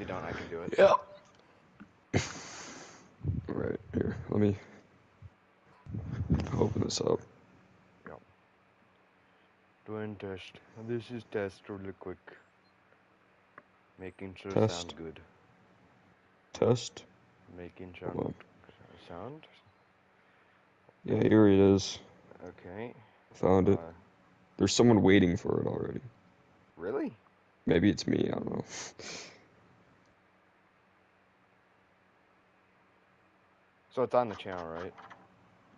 you don't, I can do it. Yeah. Alright, here, let me open this up. Yep. Doing test. This is test really quick. Making sure Test. sound good. Test. Making Hold sure on. sound. Yeah, here it is. Okay. Found it. There's someone waiting for it already. Really? Maybe it's me, I don't know. So it's on the channel, right?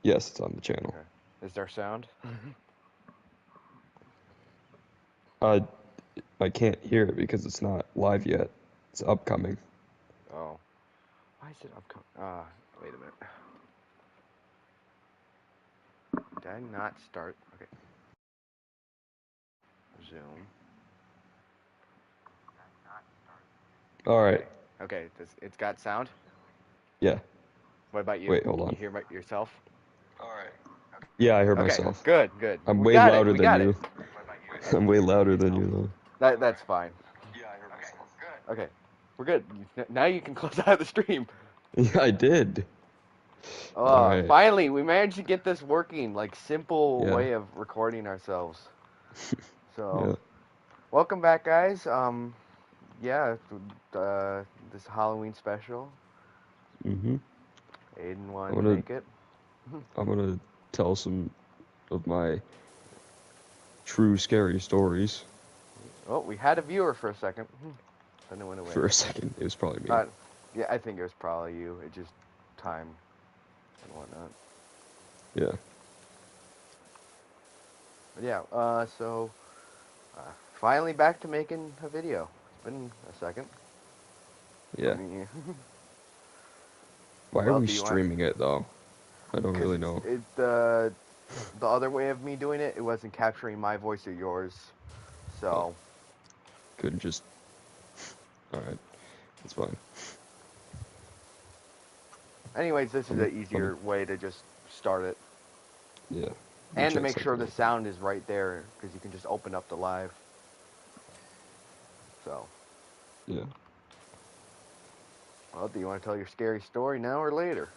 Yes, it's on the channel. Okay. Is there sound? I can't hear it because it's not live yet. It's upcoming. Oh. Why is it upcoming? Wait a minute. Did I not start? Okay. Zoom. Alright. Okay. It's got sound? Yeah. What about you? Wait, hold on. Can you hear yourself? Alright. Yeah, I heard Okay. myself. Good. I'm We way got louder it. We than got you. it. I'm way louder than you, though. That's fine. Yeah, I heard myself. Good. Okay. We're good. Now you can close out the stream. Yeah, I did. Alright. Finally, we managed to get this working. Like, simple Yeah. way of recording ourselves. So, Yeah. welcome back, guys. Yeah, this Halloween special. Mm-hmm. Aiden wanted to make it. I'm gonna tell some of my true scary stories. Oh, we had a viewer for a second. Then it went away. For a second, it was probably me. Yeah, I think it was probably you. It just time and whatnot. Yeah. But yeah, so finally back to making a video. It's been a second. Yeah. Why are we streaming it though? I don't really know. The other way of me doing it, it wasn't capturing my voice or yours, so couldn't just. All right, that's fine. Anyways, this is an easier way to just start it. Yeah. And to make sure the sound is right there, because you can just open up the live. So. Yeah. Well, do you want to tell your scary story now or later?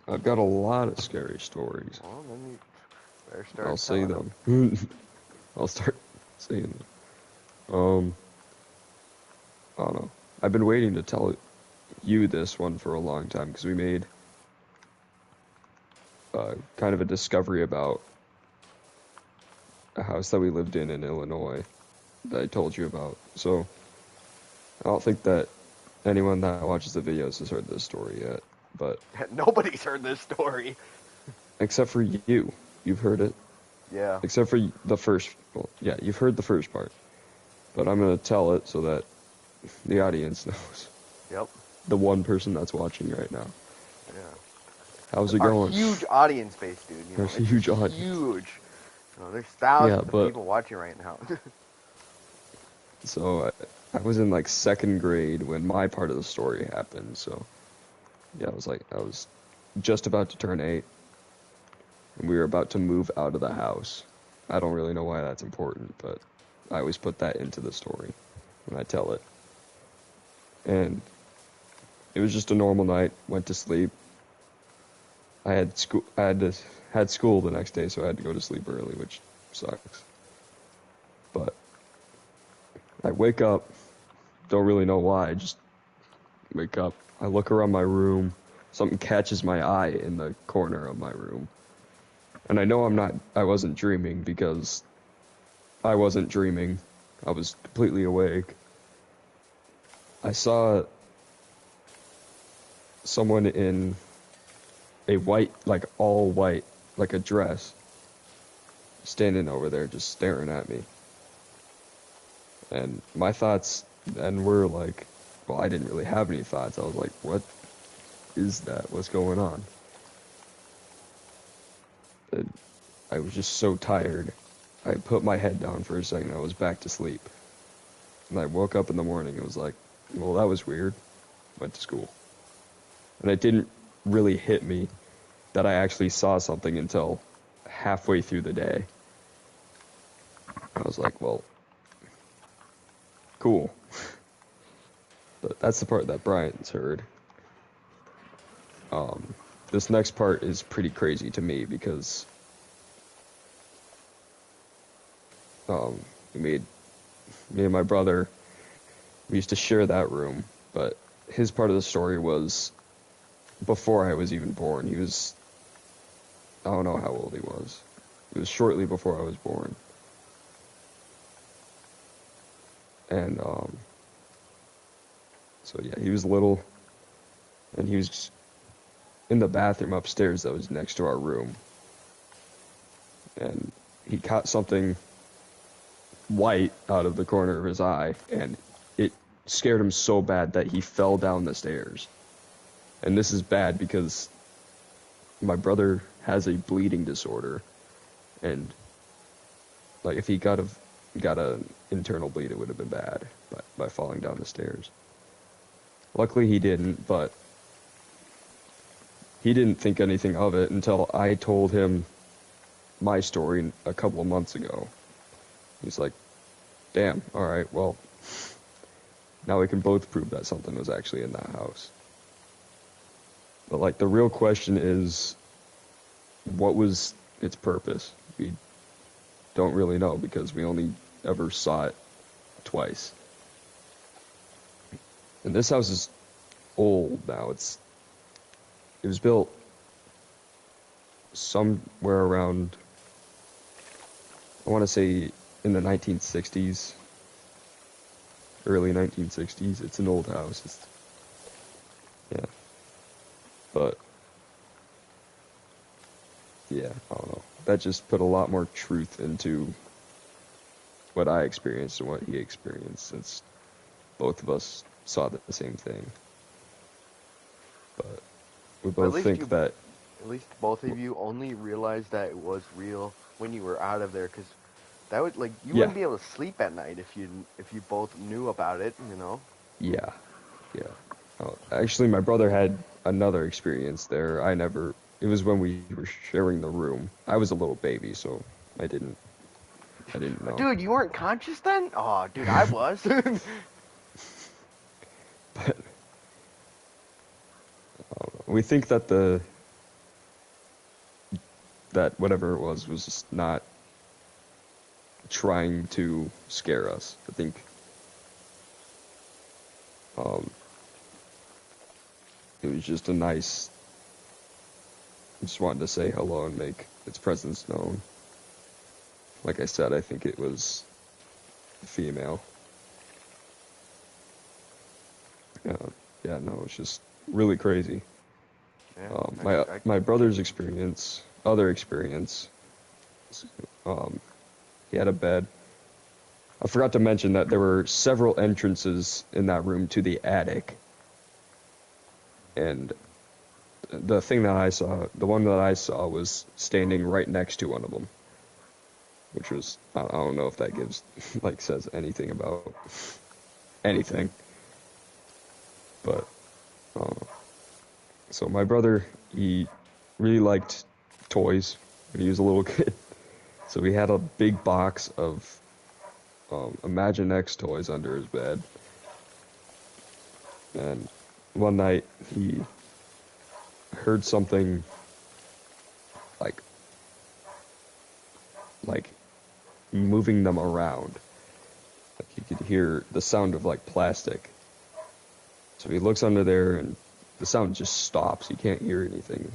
I've got a lot of scary stories. Well, then you better start. I'll say them. I'll start saying them. I don't know. I've been waiting to tell you this one for a long time because we made kind of a discovery about a house that we lived in Illinois that I told you about. So I don't think that anyone that watches the videos has heard this story yet, but nobody's heard this story except for you. You've heard it. Yeah. Except for the first. Well, yeah, you've heard the first part, but I'm gonna tell it so that the audience knows. Yep. The one person that's watching right now. Yeah. How's it going? Huge audience base, dude. You know, There's a huge audience. Huge. You know, there's thousands of people watching right now. So I was in like second grade when my part of the story happened. So yeah, I was just about to turn 8, and we were about to move out of the house. I don't really know why that's important, but I always put that into the story when I tell it. And it was just a normal night. Went to sleep. I had school the next day, so I had to go to sleep early, which sucks. But I wake up, don't really know why, I just wake up. I look around my room, something catches my eye in the corner of my room. And I know I wasn't dreaming because I wasn't dreaming. I was completely awake. I saw someone in a white, like all white, like a dress, standing over there just staring at me. And my thoughts then were like, well, I didn't really have any thoughts. I was like, what is that? What's going on? And I was just so tired. I put my head down for a second. I was back to sleep. And I woke up in the morning. It was like, well, that was weird. Went to school. And it didn't really hit me that I actually saw something until halfway through the day. I was like, well, cool. But that's the part that Brian's heard. Um, this next part is pretty crazy to me because um, we made me and my brother, we used to share that room, but his part of the story was before I was even born. He was, I don't know how old he was. It was shortly before I was born. And so yeah, he was little, and he was in the bathroom upstairs that was next to our room, and he caught something white out of the corner of his eye, and it scared him so bad that he fell down the stairs. And this is bad because my brother has a bleeding disorder, and like if he got an internal bleed, it would have been bad by falling down the stairs. Luckily, he didn't, but he didn't think anything of it until I told him my story a couple of months ago. He's like, "Damn, all right, well, now we can both prove that something was actually in that house." But like the real question is, what was its purpose? We don't really know because we only ever saw it twice. And this house is old now. It was built somewhere around, I want to say, in the 1960s, early 1960s. It's an old house. Yeah, but yeah, I don't know. That just put a lot more truth into what I experienced and what he experienced, since both of us saw the same thing. But we But both think that, at least both of you only realized that it was real when you were out of there, because that would like you yeah, wouldn't be able to sleep at night if you both knew about it, you know. yeah, yeah. Oh, actually, my brother had another experience there. I never. It was when we were sharing the room. I was a little baby, so I didn't. I didn't know. Dude, you weren't conscious then? Oh, dude, I was. But we think that the that whatever it was just not trying to scare us. I think um, it was just a nice. Just wanted to say hello and make its presence known. Like I said, I think it was female. Uh, yeah, no, it's just really crazy. Yeah, I My can't. brother's experience, other experience, um, he had a bed. I forgot to mention that there were several entrances in that room to the attic, and the thing that I saw, the one that I saw, was standing right next to one of them, which was I don't know if that gives like says anything about anything, but so my brother, he really liked toys when he was a little kid. So he had a big box of Imagine X toys under his bed. And one night he heard something like like moving them around. Like he could hear the sound of like plastic. So he looks under there and the sound just stops. He can't hear anything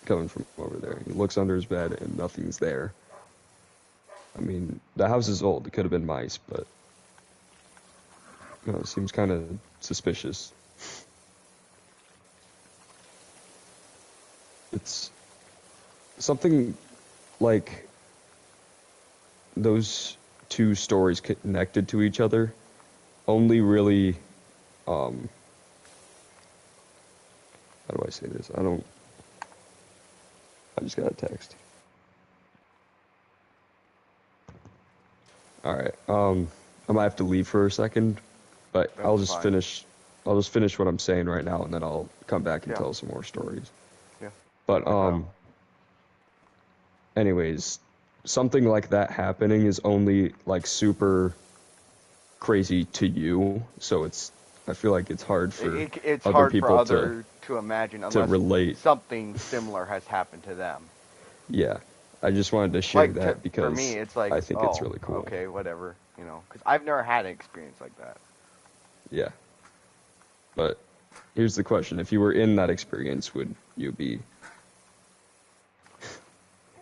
coming from over there. He looks under his bed and nothing's there. I mean, the house is old. It could have been mice, but it seems kind of suspicious. It's something like those two stories connected to each other only really, um, how do I say this? I just got a text. All right. I might have to leave for a second, but That's fine. I'll just finish what I'm saying right now, and then I'll come back and Yeah, tell some more stories. yeah, But no problem. anyways, something like that happening is only like super crazy to you, so it's I feel like it's hard for It's other hard for people other to imagine to unless relate. something similar has happened to them. Yeah, I just wanted to share Like that for me, because it's like, I think it's oh, really cool. okay, whatever, because I've never had an experience like that. Yeah, but here's the question: if you were in that experience, would you be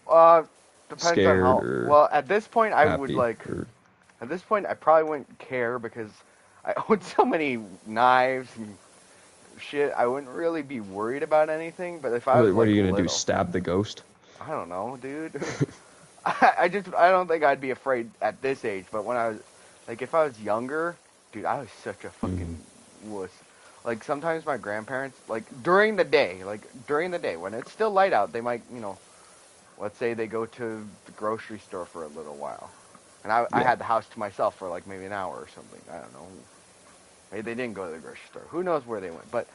Uh, Depends on scared how. or Well, at this point, I would happy like. or At this point, I probably wouldn't care because I own so many knives and shit. I wouldn't really be worried about anything. But if I was what are like you gonna do? little, Stab the ghost? I don't know, dude. I don't think I'd be afraid at this age. But when I was like, if I was younger, dude, I was such a fucking Mm, wuss. Like sometimes my grandparents, like during the day when it's still light out, they might, let's say they go to the grocery store for a little while. And I yeah, had the house to myself for like maybe an hour or something. I don't know. Maybe they didn't go to the grocery store. Who knows where they went? But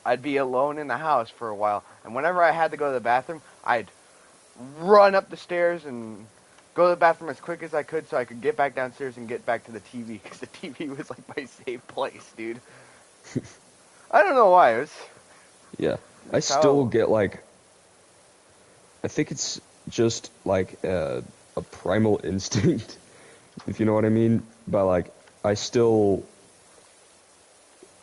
I'd be alone in the house for a while. And whenever I had to go to the bathroom, I'd run up the stairs and go to the bathroom as quick as I could so I could get back downstairs and get back to the TV because the TV was like my safe place, dude. I don't know why. yeah. I It's still how. get like I think it's just like a primal instinct, if you know what I mean. But like I still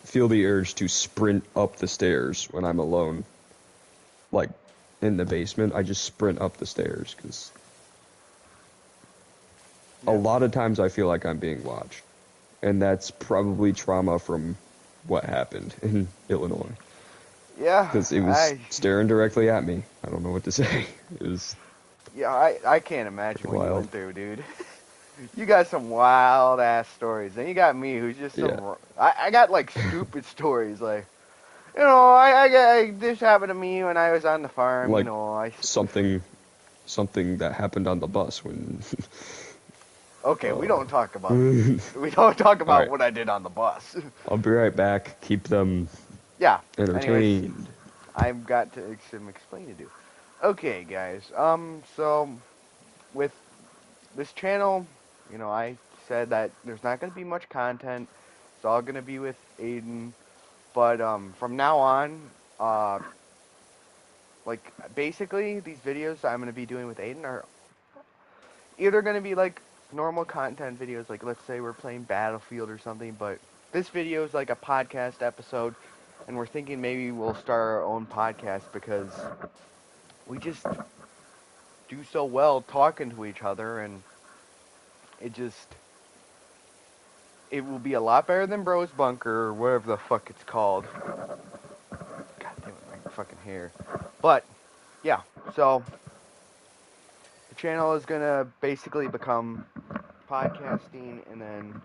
feel the urge to sprint up the stairs when I'm alone, like in the basement. I just sprint up the stairs because a Yeah. lot of times I feel like I'm being watched, and that's probably trauma from what happened in Illinois Yeah, because it was staring directly at me. I don't know what to say. It was I can't imagine pretty what you wild. went through, dude. You got some wild ass stories. Then you got me, who's just Yeah, I got like stupid stories, like this happened to me when I was on the farm. like I. something something that happened on the bus when. Okay, we uh, don't talk about all we don't talk about right, what I did on the bus. I'll be right back. Keep them Yeah. Anyways, entertained. I've got some explaining to do. Okay, guys. So with this channel, I said that there's not going to be much content. It's all going to be with Aiden. But from now on, uh, like basically these videos that I'm going to be doing with Aiden are either going to be like normal content videos, like let's say we're playing Battlefield or something. But this video is like a podcast episode, and we're thinking maybe we'll start our own podcast because we just do so well talking to each other, and it just it will be a lot better than Bros Bunker or whatever the fuck it's called. God damn it, my fucking hair. But yeah, so the channel is gonna basically become podcasting and then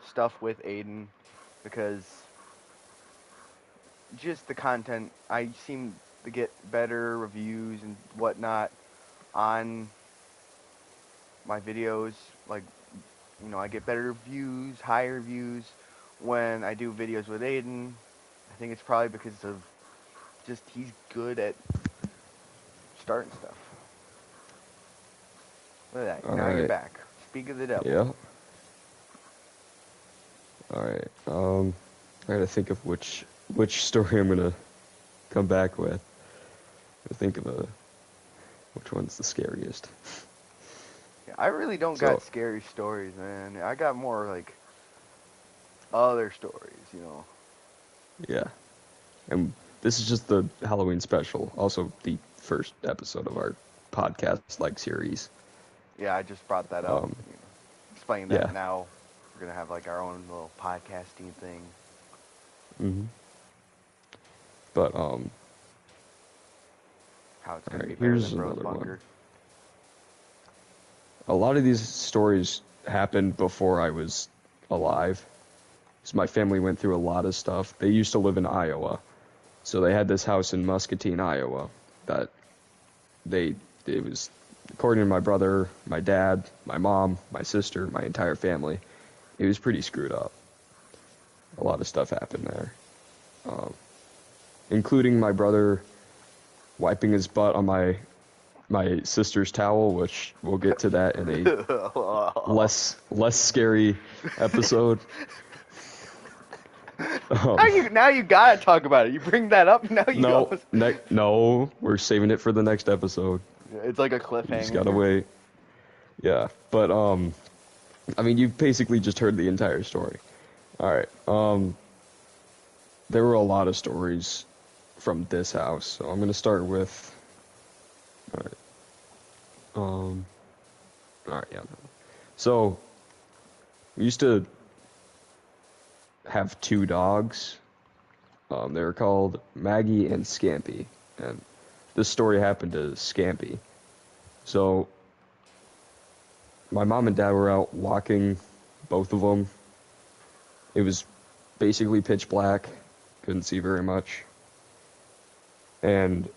stuff with Aiden because just the content I seem to get better reviews and whatnot on my videos. Like I get better views, higher views when I do videos with Aiden. I think it's probably because of just he's good at starting stuff. Look at that. All Now you're right, back. Speak of the devil. yeah. All right. I gotta think of which story I'm gonna come back with. I think of which one's the scariest. Yeah, I really don't got So scary stories, man. I got more like other stories. yeah, and this is just the Halloween special. Also, the first episode of our podcast like series. Yeah, I just brought that up. Um, Explain that yeah. now. We're gonna have like our own little podcasting thing. hmm But How it's all gonna be right. better Here's than Bros another one. Bunker. A lot of these stories happened before I was alive. So my family went through a lot of stuff. They used to live in Iowa, so they had this house in Muscatine, Iowa, that they it was according to my brother, my dad, my mom, my sister, my entire family. It was pretty screwed up. A lot of stuff happened there, um, including my brother wiping his butt on my sister's towel, which we'll get to that in a less scary episode. Um, Now you gotta talk about it. You bring that up, now you no, almost. no, we're saving it for the next episode. It's like a You just gotta cliffhanger. wait. Yeah, but I mean, you've basically just heard the entire story. All right. There were a lot of stories from this house, so I'm gonna start with. All right. Um. All right. Yeah. So we used to have two dogs. They were called Maggie and Scampy, and this story happened to Scampy. So my mom and dad were out walking, both of them. It was basically pitch black, couldn't see very much, and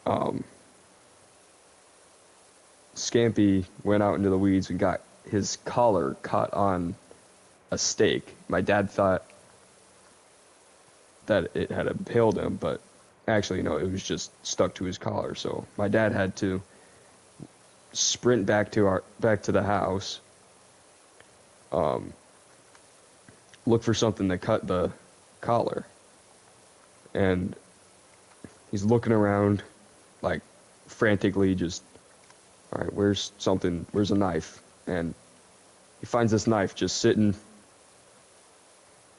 um, Scampy went out into the weeds and got his collar caught on a stake. My dad thought that it had impaled him, but actually, no, it was just stuck to his collar. So my dad had to sprint back to the house, um, look for something to cut the collar, and he's looking around like frantically, just all right, where's something? Where's a knife? And he finds this knife just sitting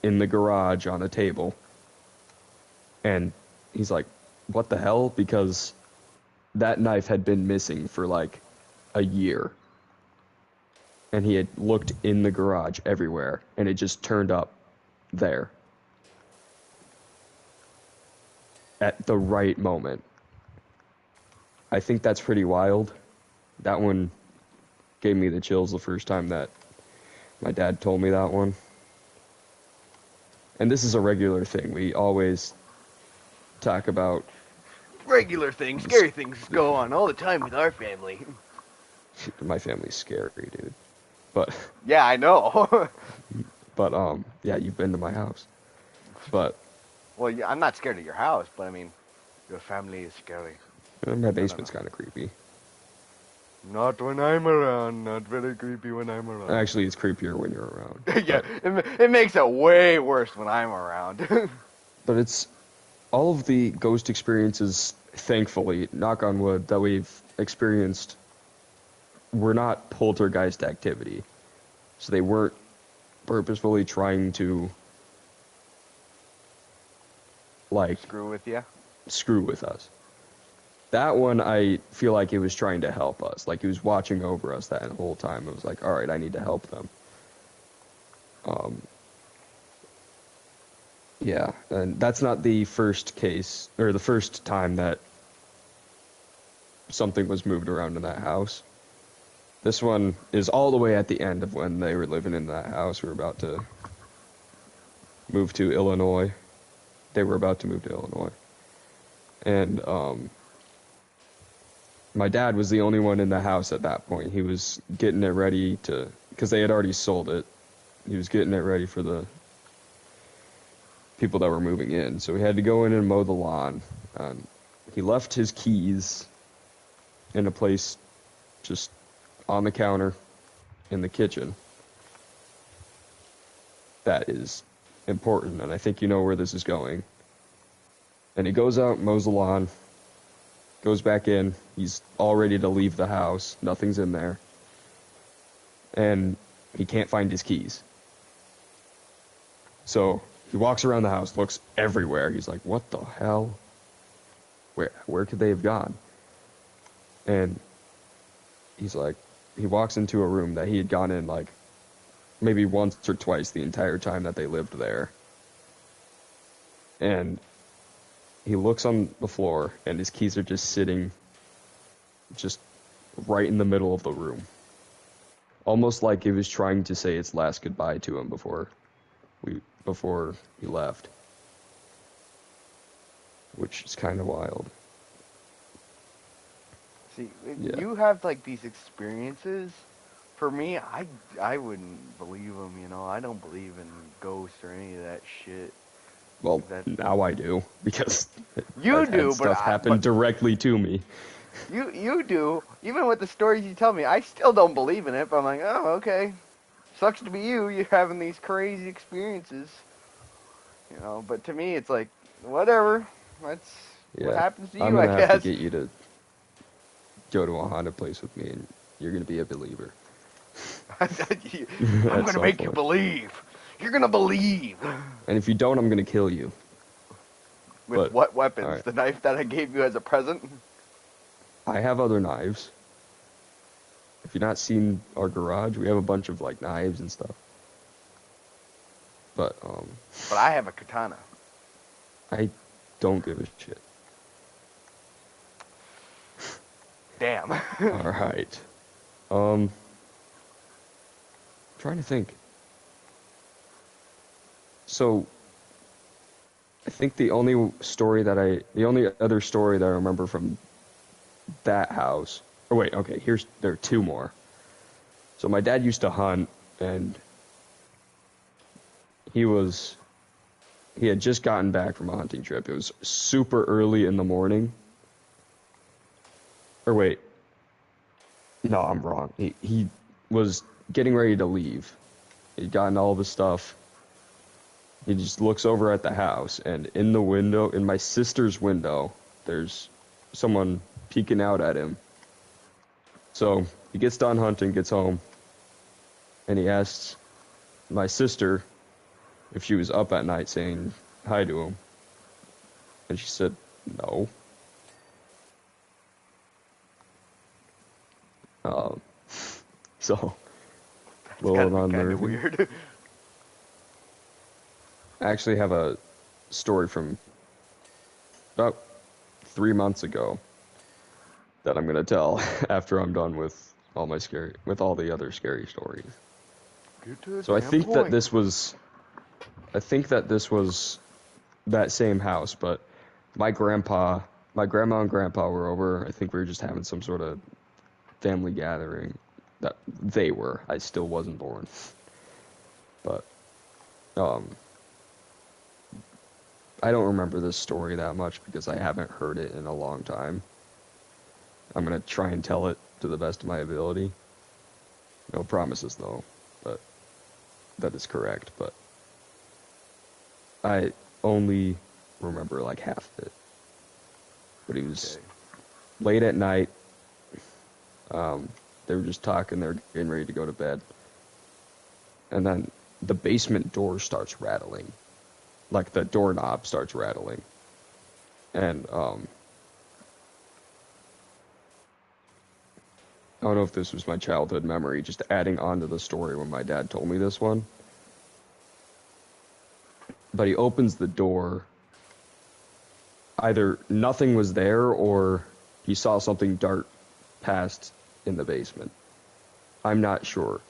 in the garage on a table, and he's like, "What the hell?" Because that knife had been missing for like a year, and he had looked in the garage everywhere, and it just turned up there at the right moment. I think that's pretty wild. That one gave me the chills the first time that my dad told me that one. And this is a regular thing. We always talk about Regular things, scary things go on all the time with our family. my family's scary, dude. But Yeah, I know. yeah, you've been to my house. But Well, yeah, I'm not scared of your house, but I mean, your family is scary. my I don't basement's know. kind of creepy. Not when I'm around. Not very creepy when I'm around. Actually, it's creepier when you're around. Yeah, it makes it way worse when I'm around. But it's all of the ghost experiences, thankfully, knock on wood, that we've experienced were not poltergeist activity. So they weren't purposefully trying to, like, Screw with you. screw with us. That one, I feel like it was trying to help us. Like, it was watching over us that whole time. It was like, all right, I need to help them. Um, yeah, and that's not the first case, or the first time that something was moved around in that house. This one is all the way at the end of when they were living in that house. We were about to move to Illinois. They were about to move to Illinois. And my dad was the only one in the house at that point. He was getting it ready to, because they had already sold it. He was getting it ready for the people that were moving in. So he had to go in and mow the lawn. He left his keys in a place just on the counter in the kitchen. That is important, and I think you know where this is going. And he goes out, mows the lawn, goes back in. He's all ready to leave the house. Nothing's in there. And he can't find his keys. So he walks around the house, looks everywhere. He's like, what the hell? Where could they have gone? And he's like, he walks into a room that he had gone in like maybe once or twice the entire time that they lived there. And he looks on the floor, and his keys are just sitting just right in the middle of the room. Almost like it was trying to say its last goodbye to him before he left. Which is kind of wild. See, Yeah. you have like these experiences. For me, I wouldn't believe them. You know, I don't believe in ghosts or any of that shit. Well, That now I do, because you I've had do, stuff happen but directly to me. you do. Even with the stories you tell me, I still don't believe in it. But I'm like, oh, okay. Sucks to be you. You're having these crazy experiences. You know, but to me, it's like whatever. That's what Yeah, happens to I'm you, I gonna have to guess. get you to go to a haunted place with me, and you're gonna be a believer I'm at gonna some make you point. believe. You're gonna believe. And if you don't, I'm gonna kill you. With But what all weapons? right, The knife that I gave you as a present? I have other knives. If you've not seen our garage, we have a bunch of like knives and stuff. But But I have a katana. I don't give a shit. Damn. All right. Um, trying to think. So I think the only other story that I remember from that house. Oh wait, okay. There are two more. So my dad used to hunt, and he was he had just gotten back from a hunting trip. It was super early in the morning. Or wait, no, I'm wrong. He was getting ready to leave. He'd gotten all of his stuff. He just looks over at the house, and in the window, in my sister's window, there's someone peeking out at him. So he gets done hunting, gets home, and he asks my sister if she was up at night saying hi to him. And she said, no. Um, so, a That's gotta little be kind of unnerving. weird. I actually have a story from about 3 months ago that I'm gonna tell after I'm done with with all the other scary stories. Get to the So damn point. I think that this was that same house, but my grandpa, my grandma and grandpa were over. I think we were just having some sort of family gathering. That they were. I still wasn't born, but um, I don't remember this story that much because I haven't heard it in a long time. I'm gonna try and tell it to the best of my ability. No promises though, but that is correct. But I only remember like half of it. But he was Okay. late at night. Um, they were just talking. They're getting ready to go to bed, and then the basement door starts rattling, like the doorknob starts rattling, and I don't know if this was my childhood memory, just adding on to the story when my dad told me this one. But he opens the door. Either nothing was there or he saw something dart past in the basement. I'm not sure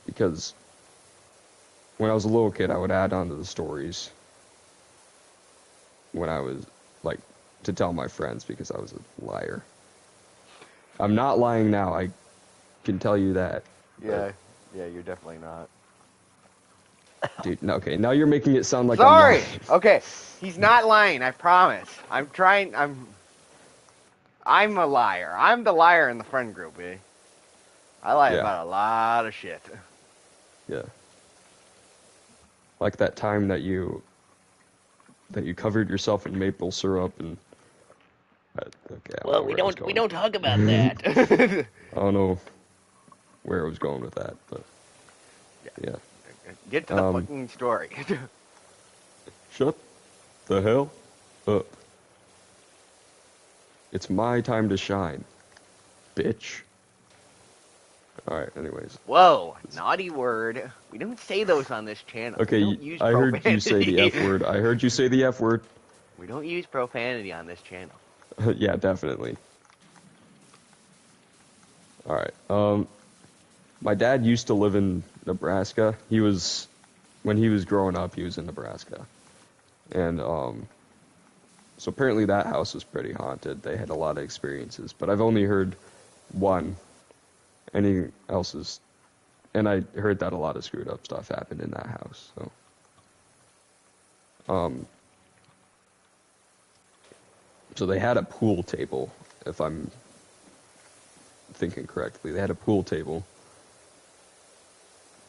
because when I was a little kid, I would add on to the stories when I was like to tell my friends because I was a liar. I'm not lying now. I can tell you that. But Yeah, yeah, you're definitely not. dude, no, okay, now you're making it sound like I'm lying. Sorry. Okay, he's not lying. I promise. I'm trying. I'm a liar. I'm the liar in the friend group, eh? I lie Yeah, about a lot of shit. yeah. Like that time that you covered yourself in maple syrup and okay, I don't know Well, we where I was don't we going. don't talk about I that. don't know where I was going with that, but yeah. Yeah, get to the Um, fucking story. shut the hell up. It's my time to shine, bitch. All right. Anyways, Whoa, naughty word. We don't say those on this channel. We okay. don't use I heard you say the profanity. F word. I heard you say the F word. We don't use profanity on this channel. Yeah, definitely. All right. My dad used to live in Nebraska. When he was growing up, he was in Nebraska, and so apparently that house was pretty haunted. They had a lot of experiences, but I've only heard one. Anything else is, and I heard that a lot of screwed up stuff happened in that house. So, um, so they had a pool table, if I'm thinking correctly. They had a pool table,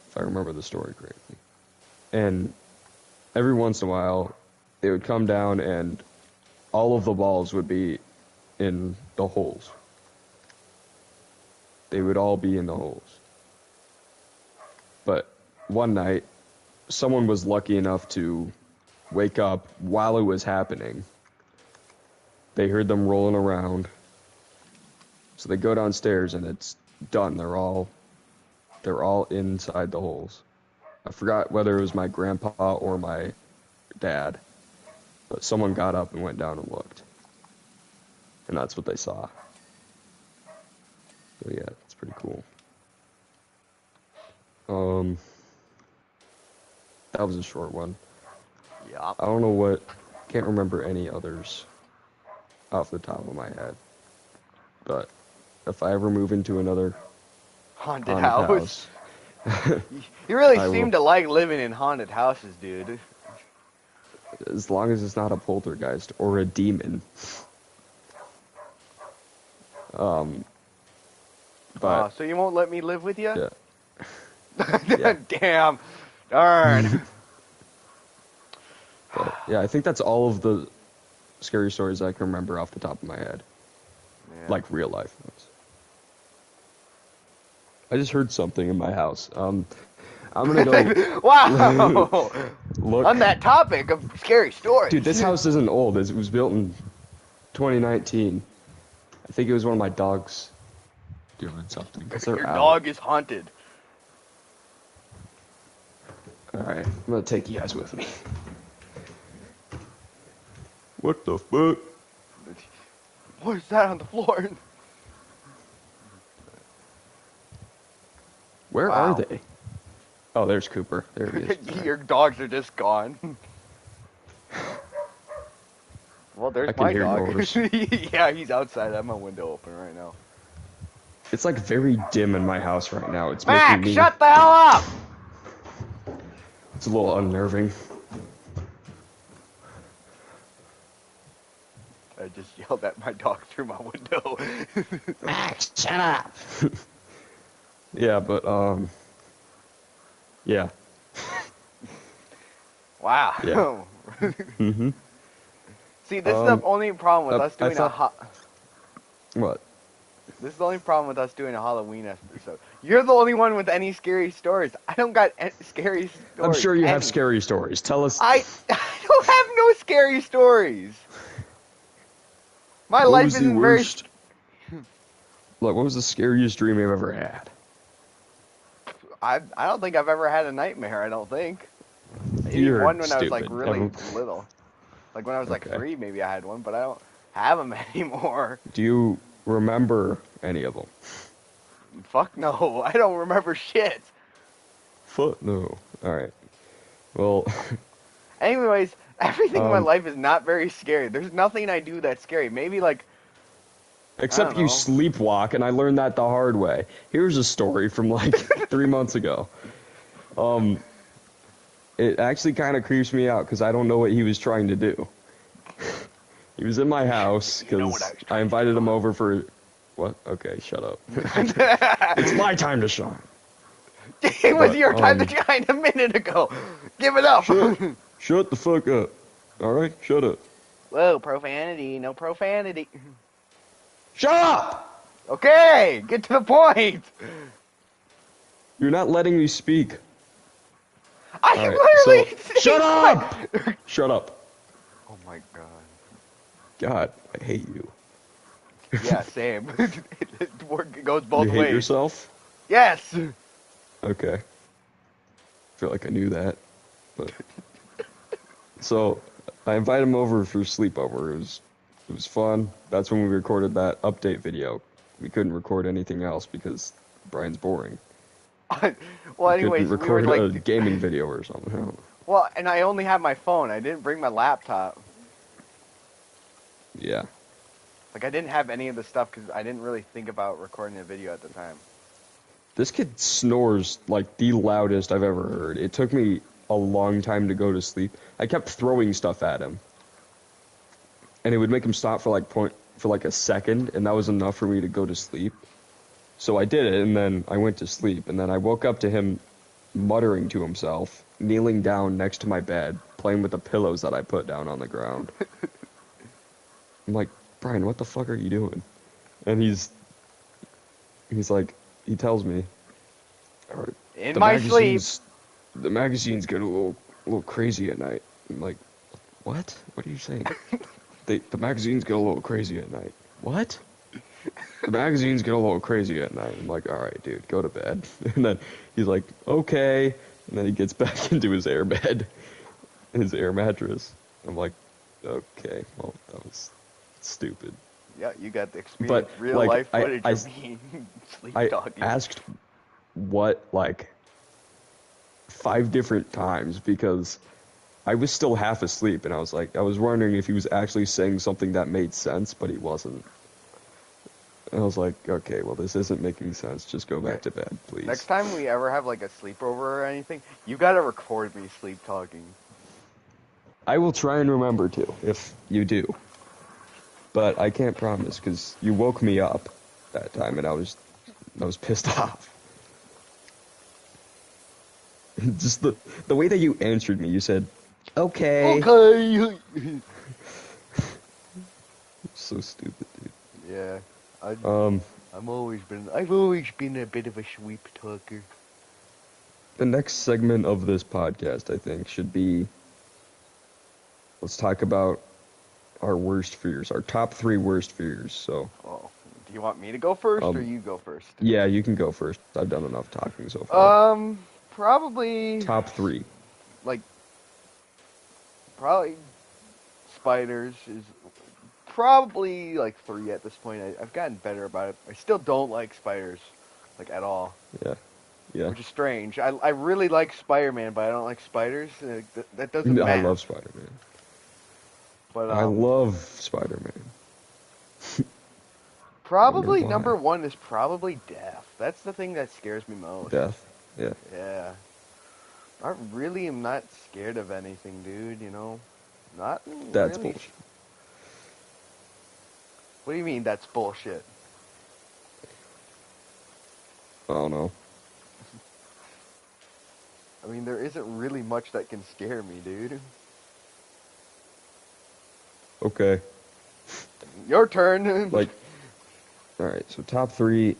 if I remember the story correctly. And every once in a while, they would come down and all of the balls would be in the holes. They would all be in the holes. But one night, someone was lucky enough to wake up while it was happening. They heard them rolling around. So they go downstairs and it's done. They're all inside the holes. I forgot whether it was my grandpa or my dad, but someone got up and went down and looked. And that's what they saw. So yeah, it's pretty cool. That was a short one. Yup. I don't know can't remember any others off the top of my head. But if I ever move into another Haunted haunted house. house, You really I seem will. to like living in haunted houses, dude. As long as it's not a poltergeist or a demon. But So you won't let me live with you? yeah, yeah. Damn. Darn. But yeah, I think that's all of the scary stories I can remember off the top of my head. Yeah. Like real life ones. I just heard something in my house. I'm gonna go Wow. look. On that topic of scary stories. Dude, this house isn't old. It was built in 2019. I think it was one of my dogs doing something. 'Cause they're Your out. dog is haunted. Alright, I'm gonna take you guys with me. What the fuck? What is that on the floor? Where Wow. are they? Oh, there's Cooper. There he is. Your dogs are just gone. Well, there's I can my hear dog. yours. Yeah, he's outside. I have my window open right now. It's like very dim in my house right now. It's Max, making me. shut the hell up! It's a little unnerving. I just yelled at my dog through my window. Max, shut up. Yeah, but yeah. Wow. Yeah. Mm-hmm. See, this is the only problem with us doing What? This is the only problem with us doing a Halloween episode. You're the only one with any scary stories. I don't got scary stories. I'm sure you have scary stories. Tell us. I don't have no scary stories. My What life was the isn't very. worst? Look, what was the scariest dream you've ever had? I don't think I've ever had a nightmare. I don't think. Maybe You're one when I was like stupid. really little. Like when I was like Okay. 3, maybe I had one, but I don't have them anymore. Do you remember any of them? Fuck no, I don't remember shit. Fuck no. All right. Well, Anyways, everything in my life is not very scary. There's nothing I do that's scary. Maybe like. except I you don't sleepwalk, and I learned that the hard way. Here's a story from like 3 months ago. It actually kind of creeps me out because I don't know what he was trying to do. He was in my house You know because what I was I trying to invited him over for. What? Okay, shut up. It's my time to shine. It was But, your time to shine a minute ago. Give it up. Shut the fuck up. All right, shut up. Whoa, profanity, no profanity. Shut up! Okay, get to the point. You're not letting me speak. I All right, literally. so shut up! Shut up. Oh my god. God, I hate you. Yeah, same. It goes both You ways. hate yourself? Yes. Okay. I feel like I knew that. But so I invited him over for sleepover. It was fun. That's when we recorded that update video. We couldn't record anything else because Brian's boring. Well, We anyways, couldn't we were record a like. gaming video or something. I don't know. Well, and I only had my phone. I didn't bring my laptop. Yeah. Like I didn't have any of the stuff because I didn't really think about recording a video at the time. This kid snores like the loudest I've ever heard. It took me a long time to go to sleep. I kept throwing stuff at him. And it would make him stop for like a second, and that was enough for me to go to sleep. So I did it, and then I went to sleep, and then I woke up to him muttering to himself, kneeling down next to my bed, playing with the pillows that I put down on the ground. I'm like, Brian, what the fuck are you doing? And he's like, he tells me, all right, In the my sleep. magazines, the magazines get a little crazy at night. I'm like, what? What are you saying? The magazines get a little crazy at night. What? The magazines get a little crazy at night. I'm like, all right, dude, go to bed. And then he's like, okay. And then he gets back into his air bed, his air mattress. I'm like, okay, well, that was stupid. Yeah, you got to experience But real like, life footage of me sleep I talking. asked what like 5 different times because I was still half asleep, and I was wondering if he was actually saying something that made sense, but he wasn't. And I was like, okay, well, this isn't making sense. Just go Okay. back to bed, Next please. time we ever have like a sleepover or anything, you gotta record me sleep talking. I will try and remember to, if you do. But I can't promise, because you woke me up that time, and I was pissed off. Just the way that you answered me, you said, okay. Okay. So stupid, dude. Yeah, I Um, I've always been a bit of a sleep talker. the next segment of this podcast, I think, should be, let's talk about our worst fears, our top 3 worst fears. So, Oh, do you want me to go first or um, you go first? yeah, you can go first. I've done enough talking so far. Um, probably Top 3. like probably spiders is probably like 3 at this point. I've gotten better about it. I still don't like spiders, like at all, Yeah, yeah. which is strange. I really like Spider-Man, but I don't like spiders. That doesn't I math. love Spider-Man. But I love Spider-Man. I wonder probably why. number 1 is probably death. That's the thing that scares me most. Death. Yeah, Yeah. I really am not scared of anything, dude, you know? Not that's really. bullshit. What do you mean that's bullshit? I don't know. I mean, there isn't really much that can scare me, dude. Okay. Your turn. Like, alright, so top 3,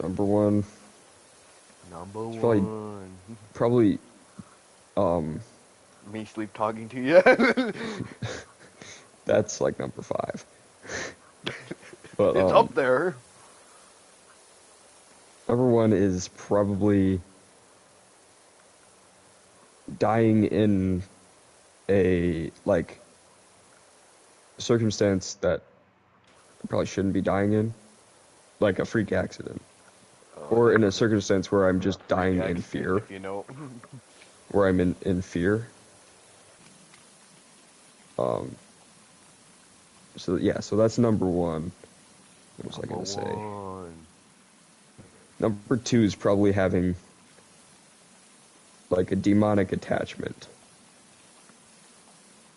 number 1, Number it's probably, 1. probably, um, Me sleep talking to you. that's like number 5. But, It's up there. number 1 is probably dying in a, like, circumstance that I probably shouldn't be dying in, like a freak accident. Oh, Or in a circumstance where I'm a just freak dying in accident, fear, if you know. where I'm in fear. Um, so yeah, so that's number 1. What was I Number gonna say? 1. Number 2 is probably having like a demonic attachment.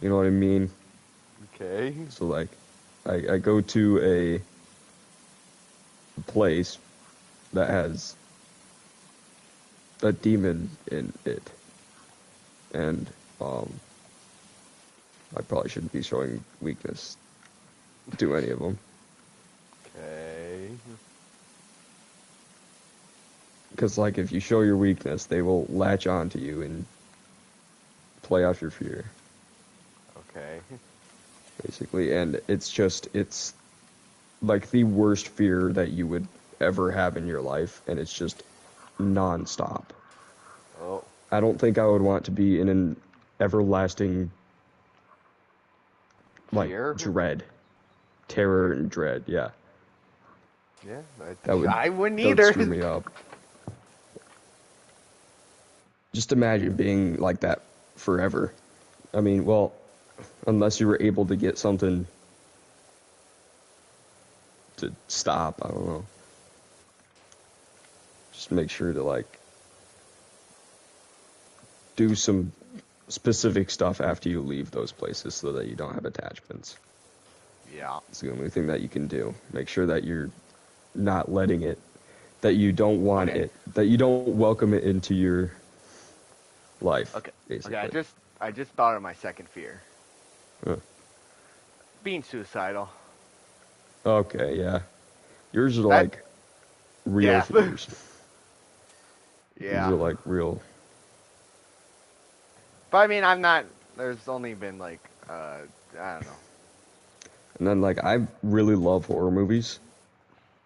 You know what I mean? Okay. So like, I go to a place that has a demon in it, and I probably shouldn't be showing weakness to any of them. Okay. Because, like, if you show your weakness, they will latch onto you and play off your fear, Okay. basically. And it's like the worst fear that you would ever have in your life, and it's just non-stop. Oh. I don't think I would want to be in an everlasting, like, Fear? dread, terror and dread, yeah. Yeah, That would, I wouldn't that would either. screw me up. Just imagine being like that forever. I mean, well, unless you were able to get something to stop, I don't know. Just make sure to, like, do some specific stuff after you leave those places so that you don't have attachments. Yeah. It's the only thing that you can do. Make sure that you're not that you don't want Okay. it, that you don't welcome it into your life, Okay. Okay. I basically. just I just thought of my second fear. Huh. Being suicidal. Okay, yeah. Yours are That. like real Yeah. fears. These Yeah. are like real. But I mean, I'm not. There's only been like I don't know. And then like I really love horror movies.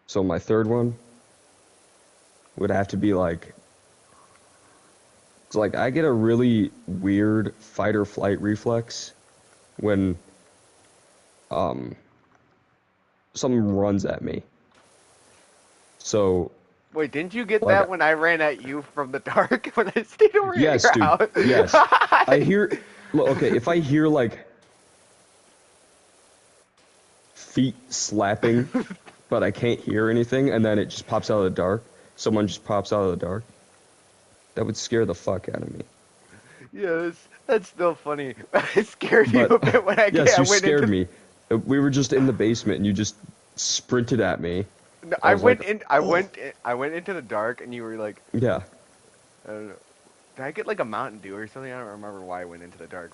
So my third one would have to be like it's like I get a really weird fight or flight reflex when um something runs at me. So Wait, didn't you get like that when I ran at you from the dark when I stayed over at yes, your dude. house? Yes. I hear look, okay, if I hear like feet slapping but I can't hear anything and then it just pops out of the dark, someone just pops out of the dark, that would scare the fuck out of me. Yes, that's still funny. I scared you But a bit when yes, I you went scared into. me. We were just in the basement and you just sprinted at me. No, I was like, "Oh, I went into the dark, and you were like, yeah." I don't know. Did I get like a Mountain Dew or something? I don't remember why I went into the dark.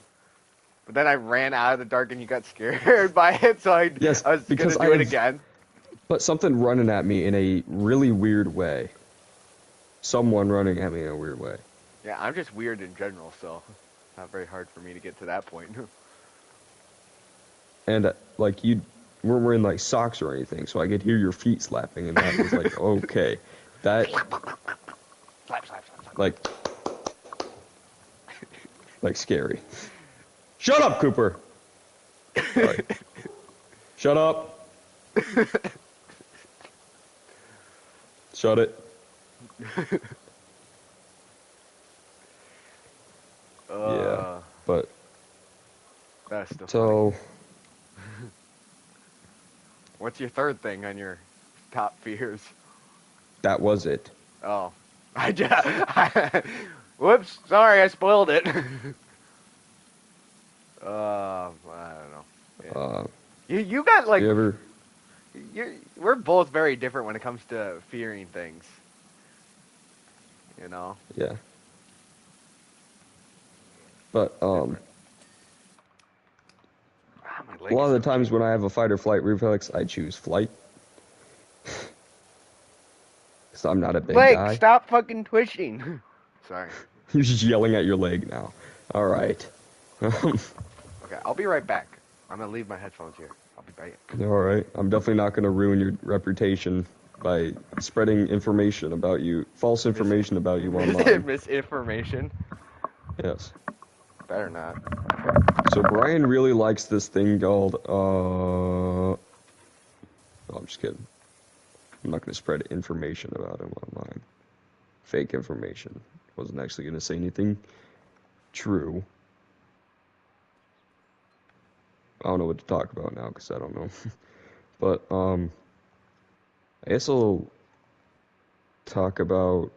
But then I ran out of the dark, and you got scared by it, so Yes, I was gonna because I do it have again. but something running at me in a really weird way. Someone running at me in a weird way. Yeah, I'm just weird in general, so it's not very hard for me to get to that point. And like you weren't wearing like socks or anything, so I could hear your feet slapping and that was like, "Okay. That Slap, slap, slap, slap. like scary." Shut up, Cooper. Sorry. Shut up. Shut it. Yeah. Uh, But that's still funny. so What's your third thing on your top fears? that was it. Oh, I just. Whoops, sorry, I spoiled it. I don't know. Yeah. Uh, You got like you ever? we're both very different when it comes to fearing things. You know, Yeah. But different. Ah, my a leg lot is of the so times itchy. when I have a fight or flight reflex, I choose flight because I'm not a big Leg, guy. stop fucking twitching. Sorry. You're just yelling at your leg now. All right. Okay, I'll be right back. I'm gonna leave my headphones here. I'll be back. All right. I'm definitely not going to ruin your reputation by spreading information about you, false information about you online. Misinformation. Yes. Better not. So Brian really likes this thing called oh, I'm just kidding. I'm not going to spread information about him online. Fake information. Wasn't actually going to say anything true. I don't know what to talk about now because I don't know. But I guess I'll talk about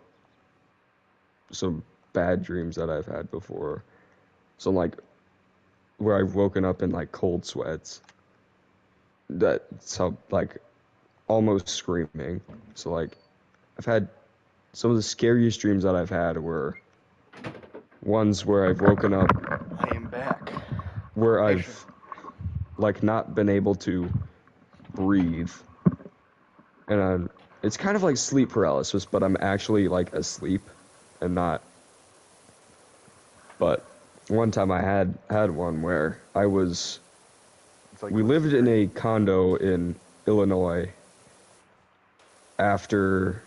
some bad dreams that I've had before. So like where I've woken up in like cold sweats. That's how like almost screaming. So like I've had some of the scariest dreams that I've had were ones where I've woken up I am back. where Information. I've like not been able to breathe and it's kind of like sleep paralysis, but I'm actually like asleep and not. But one time I had one where I was. It's like We lived lucid in a dreaming. condo in Illinois after.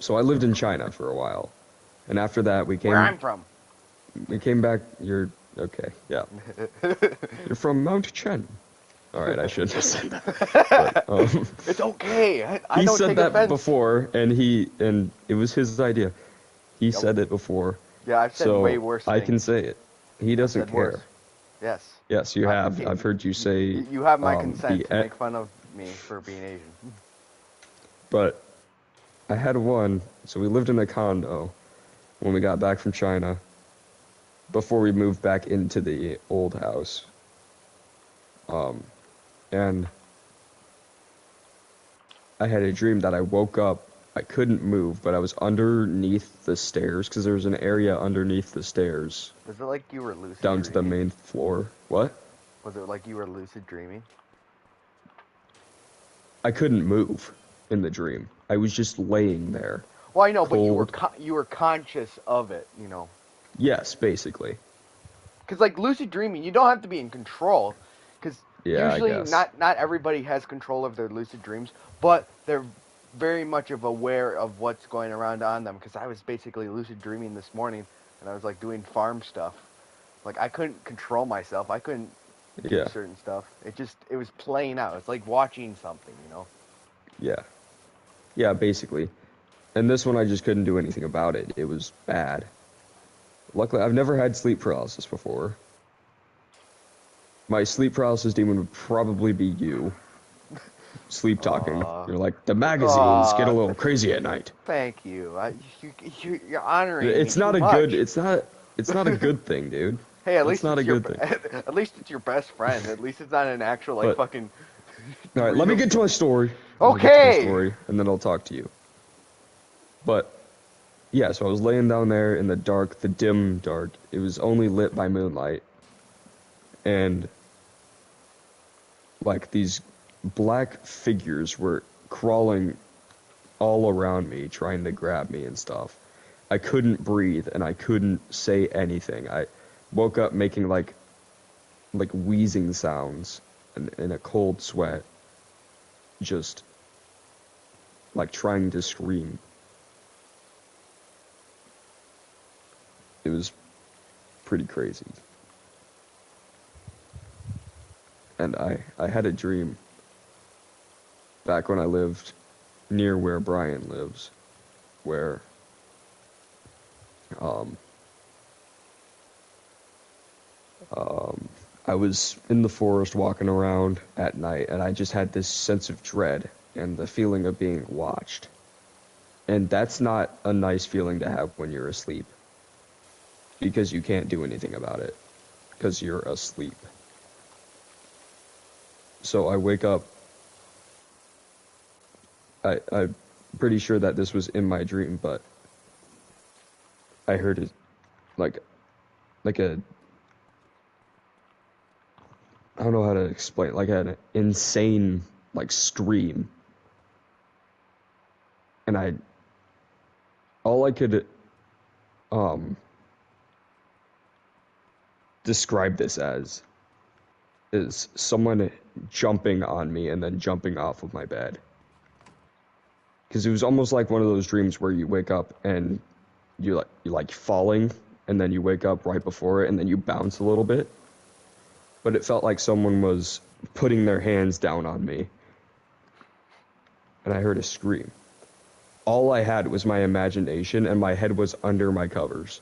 So I lived in China for a while, and after that Where I'm from. we came back. You're okay, yeah. You're from Mount Chen. All right, I shouldn't have said that, but It's okay. I he don't said take that offense. before, and it was his idea. He Yep. said it before, Yeah, I've said way so worse I can things. say it. He I've doesn't said worse. care. Yes. Yes, you have. Okay, I've heard you say you have my consent the to make fun of me for being Asian. but I had one. So we lived in a condo when we got back from China before we moved back into the old house. And I had a dream that I woke up. I couldn't move, but I was underneath the stairs because there was an area underneath the stairs Was it like you were lucid down to the dreaming? main floor. What? Was it like you were lucid dreaming? I couldn't move in the dream. I was just laying there, Well, I know, but cold. you were conscious of it, you know. Yes, basically. Because like lucid dreaming, you don't have to be in control. Because Yeah, I usually guess. not everybody has control of their lucid dreams, but they're very much of aware of what's going around on them. Because I was basically lucid dreaming this morning, and I was like doing farm stuff. Like I couldn't control myself. I couldn't do Yeah, certain stuff. It was playing out. It's like watching something, you know. yeah. Yeah, basically. And this one, I just couldn't do anything about it. It was bad. Luckily, I've never had sleep paralysis before. My sleep paralysis demon would probably be you. Sleep talking. Uh, You're like, the magazines get a uh, little crazy at night. Thank you. You're honoring me It's too not a good, much. it's not a good thing, dude. Hey, at That's least not a it's your good thing. at least it's your best friend. At least it's not an actual like But, fucking alright, let me real. get to my story. Let me get to my Okay. story, and then I'll talk to you. But, yeah, so I was laying down there in the dark, the dim dark. It was only lit by moonlight. And like these black figures were crawling all around me, trying to grab me and stuff. I couldn't breathe and I couldn't say anything. I woke up making like wheezing sounds and in a cold sweat, just like trying to scream. It was pretty crazy. And I had a dream back when I lived near where Brian lives, where um, I was in the forest walking around at night, and I just had this sense of dread and the feeling of being watched. And that's not a nice feeling to have when you're asleep, because you can't do anything about it, because you're asleep. So I wake up, I'm pretty sure that this was in my dream, but I heard it like, like a, I don't know how to explain, like an insane, like scream. And all I could, um, describe this as is someone jumping on me and then jumping off of my bed. Because it was almost like one of those dreams where you wake up and you like falling, and then you wake up right before it, and then you bounce a little bit. But it felt like someone was putting their hands down on me, and I heard a scream. All I had was my imagination, and my head was under my covers,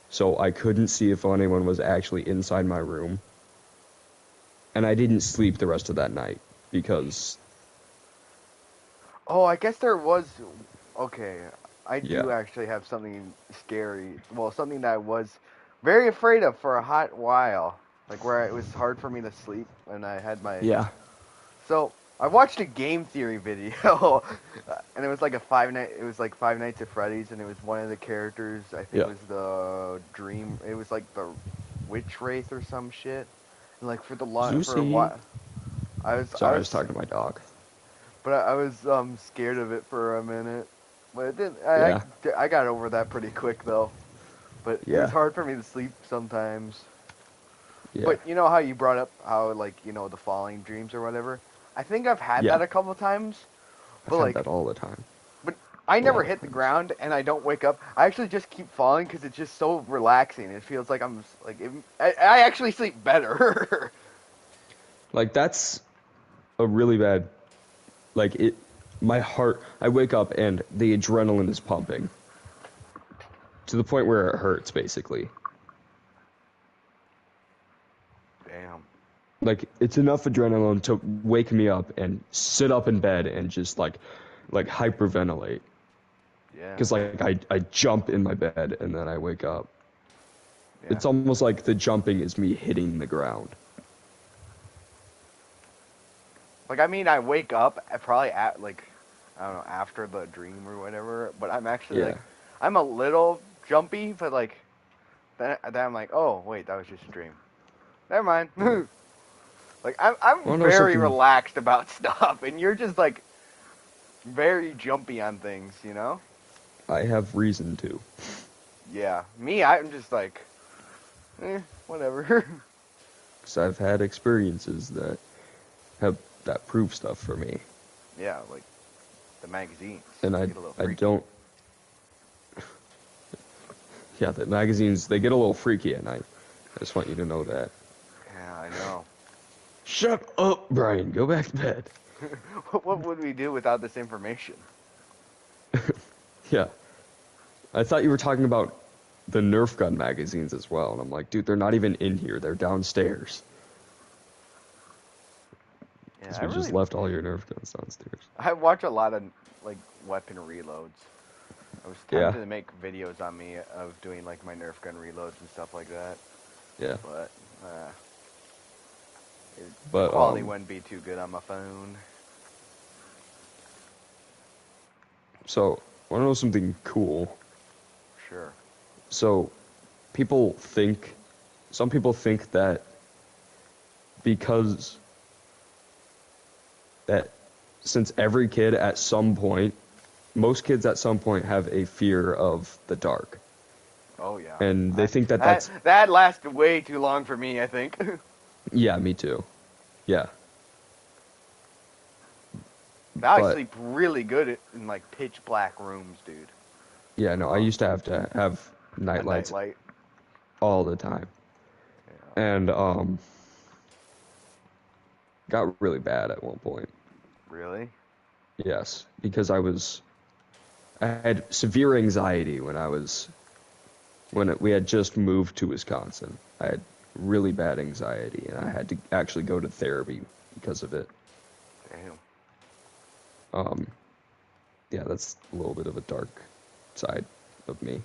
so I couldn't see if anyone was actually inside my room. And I didn't sleep the rest of that night because, Oh, I guess there was. Okay, I yeah, do actually have something scary. Well, something that I was very afraid of for a hot while. Like where it was hard for me to sleep, and I had my. yeah, So I watched a game theory video, and it was like a five night. It was like Five Nights at Freddy's, and it was one of the characters. I think yeah. was the dream. It was like the witch wraith or some shit. And like for a Zeusy. while, I Sorry, I was was talking to my dog. but I was scared of it for a minute. But it didn't. Yeah, I got over that pretty quick though. But it was yeah, hard for me to sleep sometimes. yeah. But you know how you brought up how like the falling dreams or whatever. I think I've had Yeah, that a couple times. I've But had like, that all the time. but I A never lot of hit the times. ground and I don't wake up. I actually just keep falling because it's just so relaxing. It feels like I actually sleep better. Like that's a really bad like it my heart I wake up and the adrenaline is pumping to the point where it hurts basically. Damn. Like it's enough adrenaline to wake me up and sit up in bed and just like hyperventilate. Yeah. Cuz like I jump in my bed and then I wake up. Yeah. It's almost like the jumping is me hitting the ground. Like I mean, I wake up probably at like I don't know, after the dream or whatever. But I'm actually Yeah. like, I'm a little jumpy, but like, then I'm like, oh wait, that was just a dream. Never mind. Yeah. Like I'm Wanna know very something? relaxed about stuff, and you're just like very jumpy on things, you know? I have reason to. Yeah, me, I'm just like, whatever. Because I've had experiences that prove stuff for me. Yeah, like the magazines And they I get a little I freaky. don't. Yeah, the magazines, they get a little freaky at night. I just want you to know that. Yeah, I know. Shut up, Brian. Go back to bed. What would we do without this information? Yeah. I thought you were talking about the Nerf gun magazines as well. And I'm like, dude, they're not even in here. They're downstairs. Yeah, Because we just left all your Nerf guns downstairs. I watch a lot of like weapon reloads. I was Yeah. tempted to make videos on me of doing like my Nerf gun reloads and stuff like that, Yeah. but the But, quality wouldn't be too good on my phone. so, want to know something cool? Sure. So, people think, some people think that because that since every kid at some point, most kids at some point have a fear of the dark. Oh yeah. And they think that That that's, that lasted way too long for me, I think. yeah, me too. Yeah. I But, sleep really good in like pitch black rooms, dude. yeah, no, I used to have A night night lights light. all the time. Yeah. And, got really bad at one point. Really? Yes, because I had severe anxiety when we had just moved to Wisconsin. I had really bad anxiety, and I had to actually go to therapy because of it. Damn. Um, yeah, that's a little bit of a dark side of me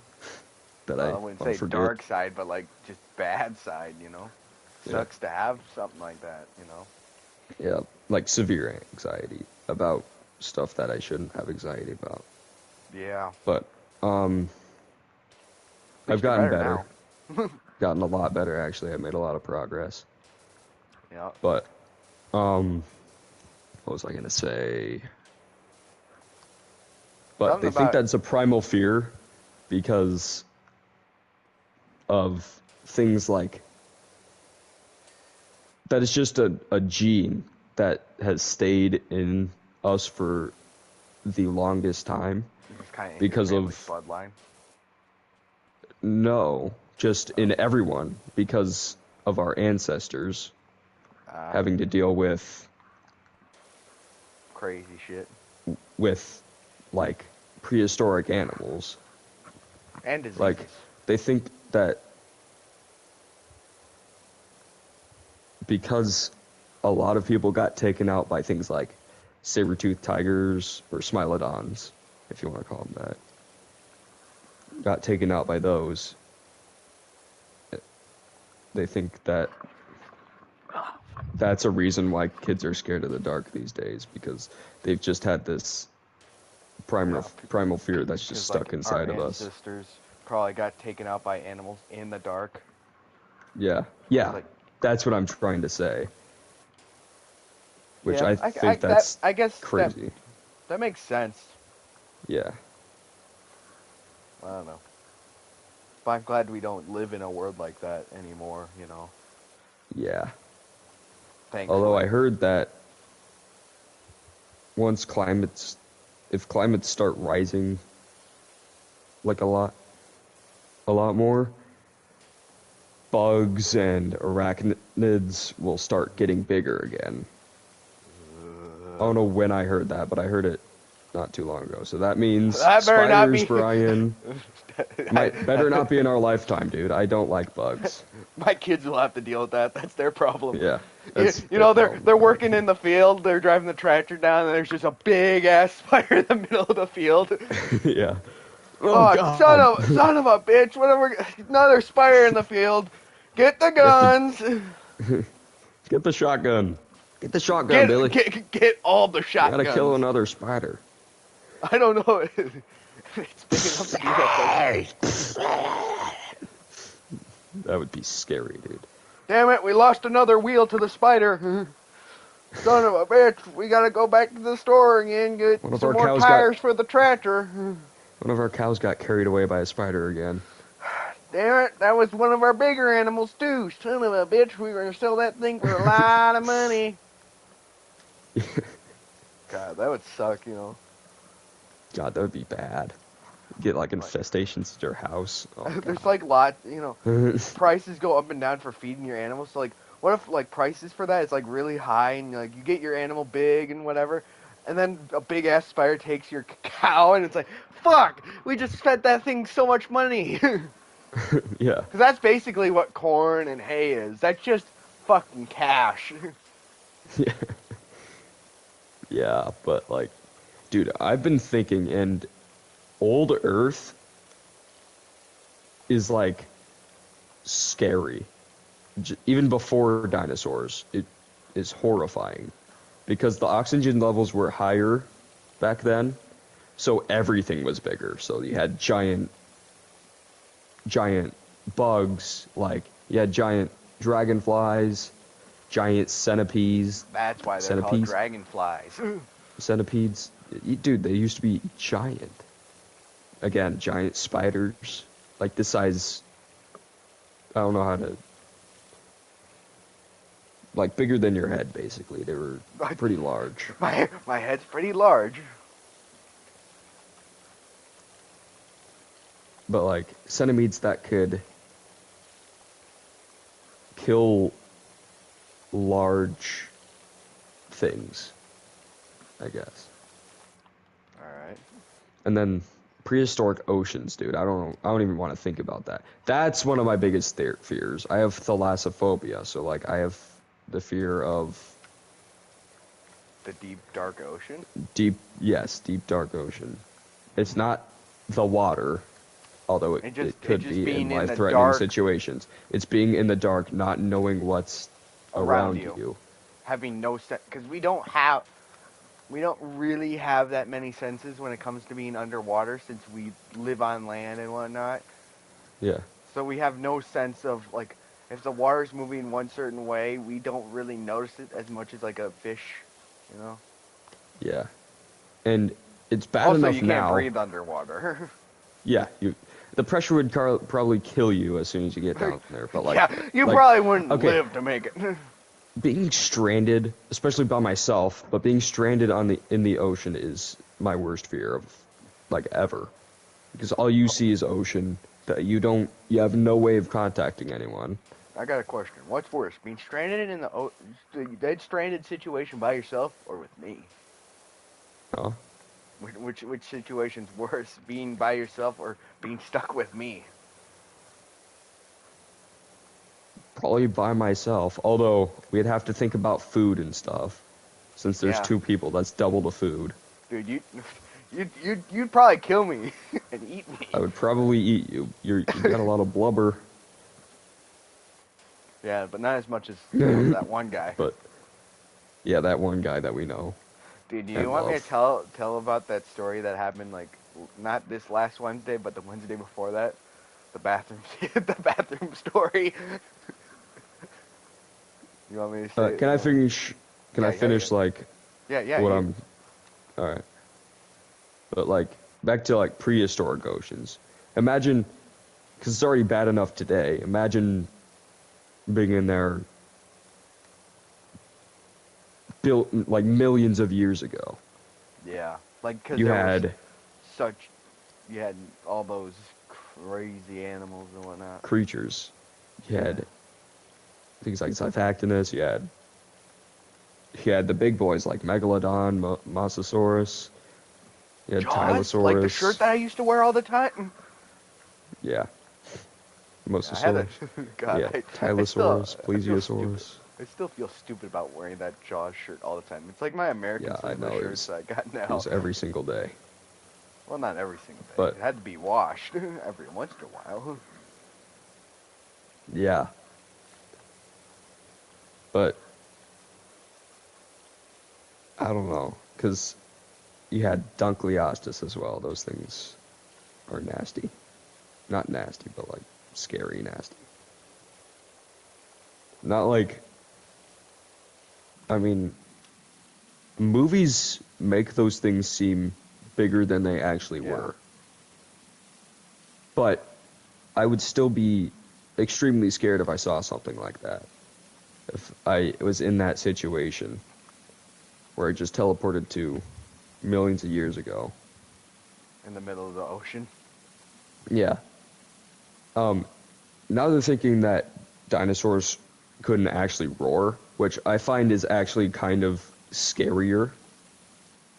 that I I wouldn't want say to forget. dark side, but like just bad side, you know? Yeah, Sucks to have something like that, you know? yeah, like severe anxiety about stuff that I shouldn't have anxiety about. Yeah. But um, At I've least you're gotten better better, now. gotten a lot better actually. I made a lot of progress. Yeah. But what was I gonna say? But Something they think about that's a primal fear because of things like that is just a gene that has stayed in us for the longest time just kind of in your because family's of bloodline. no, just Oh. in everyone because of our ancestors Uh, having to deal Crazy shit. with like prehistoric animals. And diseases. Like they think that because a lot of people got taken out by things like saber-toothed tigers or smilodons, if you want to call them that, got taken out by those. They think that that's a reason why kids are scared of the dark these days because they've just had this primal fear that's just Because stuck like our inside of us. ancestors probably got taken out by animals in the dark. Yeah, yeah, Like, that's what I'm trying to say. Which yeah, I think that's I guess crazy. that makes sense. Yeah, I don't know. But I'm glad we don't live in a world like that anymore, you know. yeah. Although I Thankfully. heard that once if climates start rising like a lot more, bugs and arachnids will start getting bigger again. I don't know when I heard that, but I heard it not too long ago. So that means That better not spiders, be. Brian, might better not be in our lifetime, dude. I don't like bugs. My kids will have to deal with that. That's their problem. Yeah, You, that's you their know, problem, they're not working my in the field. They're driving the tractor down, and there's just a big ass spider in the middle of the field. kids. Yeah. Oh Oh, God. son of a bitch! Whatever. Another spider in the field. Get the Get the guns. get the shotgun. Get the shotgun, Billy. Get all the We gotta kill shotguns. another spider. I don't know. It's big enough to do that That would be scary, dude. Damn it, we lost another wheel to the spider. Son of a bitch, we gotta go back to the store again, get One of some our more cows got tires for the tractor. one of our cows got carried away by a spider again. Damn it, that was one of our bigger animals too. Son of a bitch, we were gonna sell that thing for a lot of money. God, that would suck, you know. God, that would be bad. Get like Like, infestations at your house. Oh there's like lots, you know, god. prices go up and down for feeding your animals. So like, what if like prices for that is like really high and like you get your animal big and whatever, and then a big ass spider takes your cow and it's like, fuck, we just spent that thing so much money. Because Yeah. that's basically what corn and hay is. That's just fucking cash. Yeah. Yeah, but like, dude, I've been thinking, and old Earth is like scary. Even before dinosaurs, it is horrifying because the oxygen levels were higher back then, so everything was bigger. So you had giant bugs, like you had giant dragonflies, giant centipedes, That's why they're called centipedes, dragonflies. centipedes. Dude, they used to be giant. Again, giant spiders, like this size. I don't know how to, like bigger than your head, basically. They were pretty large. My head's pretty large. But like centipedes that could kill large things, I guess. All right. And then prehistoric oceans, dude. I don't even want to think about that. That's one of my biggest fears. I have thalassophobia, so like I have the fear of The deep dark ocean. deep dark ocean. It's not the water, although it It could just be in being in the life-threatening dark situations. It's being in the dark, not knowing what's around around you, you. having no sense because we don't really have that many senses when it comes to being underwater since we live on land and whatnot. Yeah, So we have no sense of like if the water's moving one certain way, we don't really notice it as much as like a fish, you know. yeah. And it's bad Also, enough you can't now. breathe underwater. Yeah, the pressure would probably kill you as soon as you get down there. But Yeah, you like, probably wouldn't okay, live to make it. being stranded, especially by myself, but being stranded in the ocean is my worst fear of like ever. Because all you see is ocean. That you have no way of contacting anyone. I got a question. What's worse, being stranded in the dead stranded situation by yourself or with me? Huh? Which situation's worse, being by yourself or being stuck with me? Probably by myself. Although we'd have to think about food and stuff. Since there's Yeah, two people, that's double the food. dude, you'd probably kill me and eat I me. would probably eat you. You got a lot of blubber. Yeah, but not as much as you know that one guy. But yeah, that one guy that we know Dude, do you and want me to love. tell about that story that happened like not this last Wednesday, but the Wednesday before that? The bathroom, the bathroom story. You want me to say? Can I finish? Can Yeah, I yeah, yeah, finish like yeah, yeah. what You. I'm? All right, but like back to like prehistoric oceans. Imagine, because it's already bad enough today. Imagine being in there, built like millions of years ago. Yeah, like because You there was had such, you had all those crazy animals and whatnot. creatures. You Yeah. had things like Zyphactinus. You had the big boys like Megalodon, Mosasaurus. You had Jaws, like the Tylosaurus. shirt that I used to wear all the time. Yeah, I had a Mosasaurus. God. Yeah, I still Tylosaurus, I feel stupid. Plesiosaurus. I still feel stupid about wearing that Jaws shirt all the time. It's like my American Yeah, I Slinger know shirts that I got it now. was every single day. Well, not every single day. But It had to be washed every once in a while. yeah, but I don't know, cause you had Dunkleosteus as well. Those things are nasty. Not nasty, but like scary nasty. Not like, I mean, movies make those things seem bigger than they actually Yeah. were. But I would still be extremely scared if I saw something like that. If I was in that situation where I just teleported to millions of years ago. In the middle of the ocean. Yeah. Now they're thinking that dinosaurs couldn't actually roar, which I find is actually kind of scarier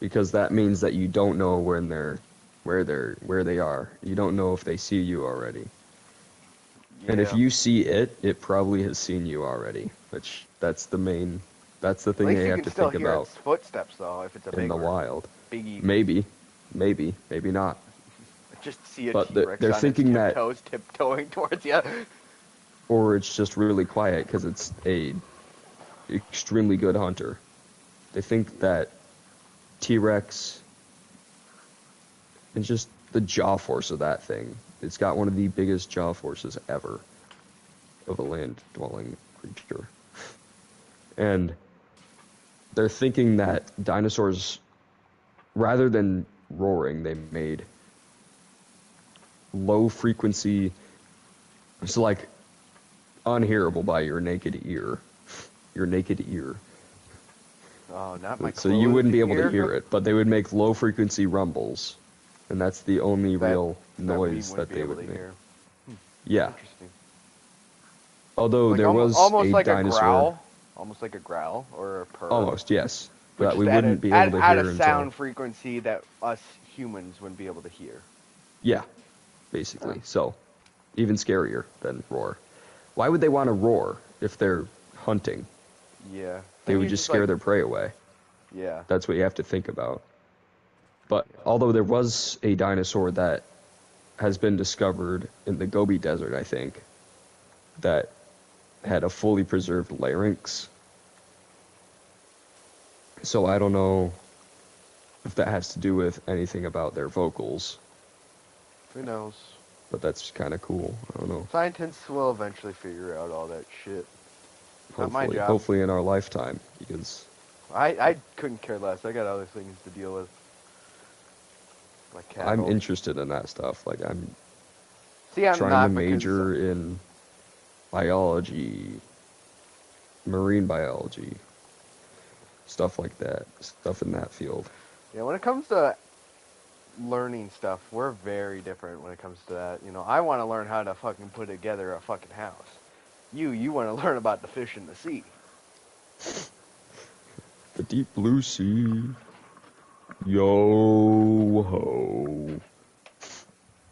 because that means that you don't know where they are. You don't know if they see you already. And if Yeah. you see it, it probably has seen you already, which that's the At thing least they you have can to still think hear about its footsteps, though, if it's a in big the one. wild. Biggie. Maybe not. Just see a But T-Rex they're on its thinking that, tiptoes, tiptoeing towards you. or it's just really quiet because it's a extremely good hunter. They think Yeah. that T-Rex and just the jaw force of that thing. It's got one of the biggest jaw forces ever of a land-dwelling creature. And they're thinking that dinosaurs, rather than roaring, they made low frequency, it's like unhearable by your naked ear. Your naked ear. Oh, not my So you closed wouldn't be able to ear. hear it, but they would make low frequency rumbles. And that's the only That real that we noise wouldn't that be they able to would make. hear. Yeah. Interesting. Although Like there was almost a like a dinosaur, growl, almost like a growl or a purr, almost, yes, but that just we wouldn't be able to at a hear until, sound frequency that us humans wouldn't be able to hear. yeah, Huh. basically. So, even scarier than roar. Why would they want to roar if they're hunting? Yeah. They Then would you're just just like, scare their prey away. yeah. That's what you have to think about. But Yeah. although there was a dinosaur that has been discovered in the Gobi Desert, I think, that had a fully preserved larynx. So I don't know if that has to do with anything about their vocals, Who knows? but that's kind of cool. I don't know. Scientists will eventually figure out all that shit. Not my Hopefully, job. hopefully in our lifetime, because I couldn't care less. I got other things to deal with, like I'm cattle. interested in that stuff. Like I'm See, I'm trying to not because major in biology, marine biology, stuff like that, stuff in that field. yeah, when it comes to learning stuff, we're very different when it comes to that. You know, I want to learn how to fucking put together a fucking house. You want to learn about the fish in the sea. The deep blue sea, yo ho.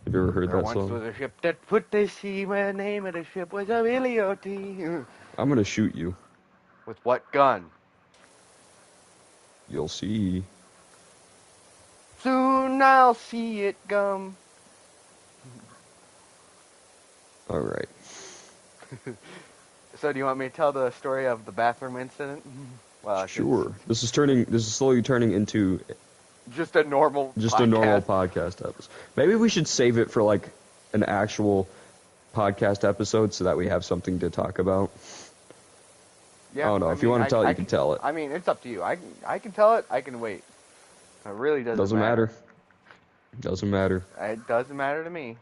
Have you ever heard There that once song? was a ship that put to sea. Where the name of the ship was Abilioty. I'm gonna shoot you. With what gun? You'll see. Soon I'll see it come. All right. So do you want me to tell the story of the bathroom incident? Well, since Sure. This is slowly turning into just a normal just a normal podcast. podcast episode. Maybe we should save it for like an actual podcast episode so that we have something to talk about. Yeah, I don't know. If you want to tell it, you can tell it. I mean, it's up to you. I can tell it. I can wait. It really Doesn't matter. Doesn't matter. It doesn't matter to me.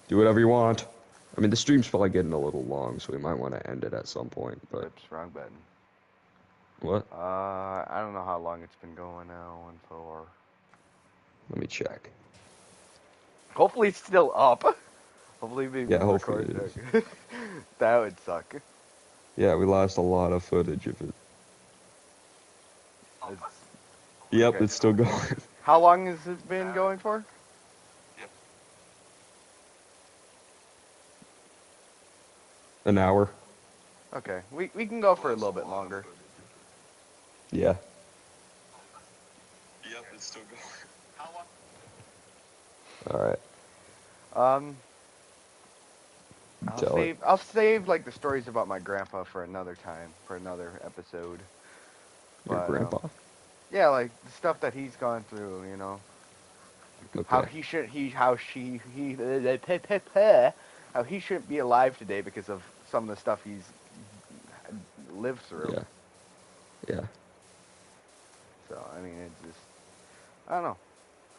Do whatever you want. I mean, the stream's probably getting a little long, so we might want to end it at some point. But Oops, wrong button. what? I don't know how long it's been going now and for. Let me check. Hopefully it's still up. Hopefully we've Yeah, been hopefully recording. it is. That would suck. Yeah, we lost a lot of footage of it. It's, Yep, okay. it's still going. How long has it been going for? An hour. Okay, we can go for a little bit longer. Yeah. Yep, it's still going. All right. Tell it. I'll save like the stories about my grandpa for another time, for another episode. Your But grandpa. Yeah, like the stuff that he's gone through, you know. How Okay. he should he how she he how he shouldn't be alive today because of some of the stuff he's lived through. Yeah. Yeah. So I mean, it's just I don't know.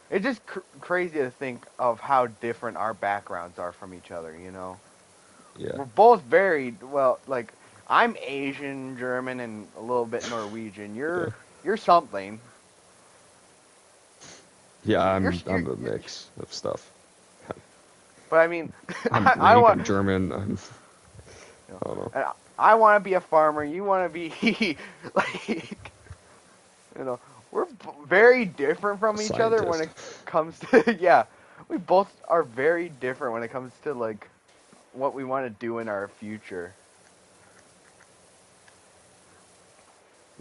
It's just crazy to think of how different our backgrounds are from each other. You know, Yeah. we're both very well. Like I'm Asian, German, and a little bit Norwegian. Yeah. You're something. Yeah, I'm a You're mix of stuff. but I mean, I'm I Greek, want I'm German, you know, I don't know, and I want to be a farmer. You want to be like you know, we're very different a from each other when scientist. it comes to yeah. We both are very different when it comes to like what we want to do in our future.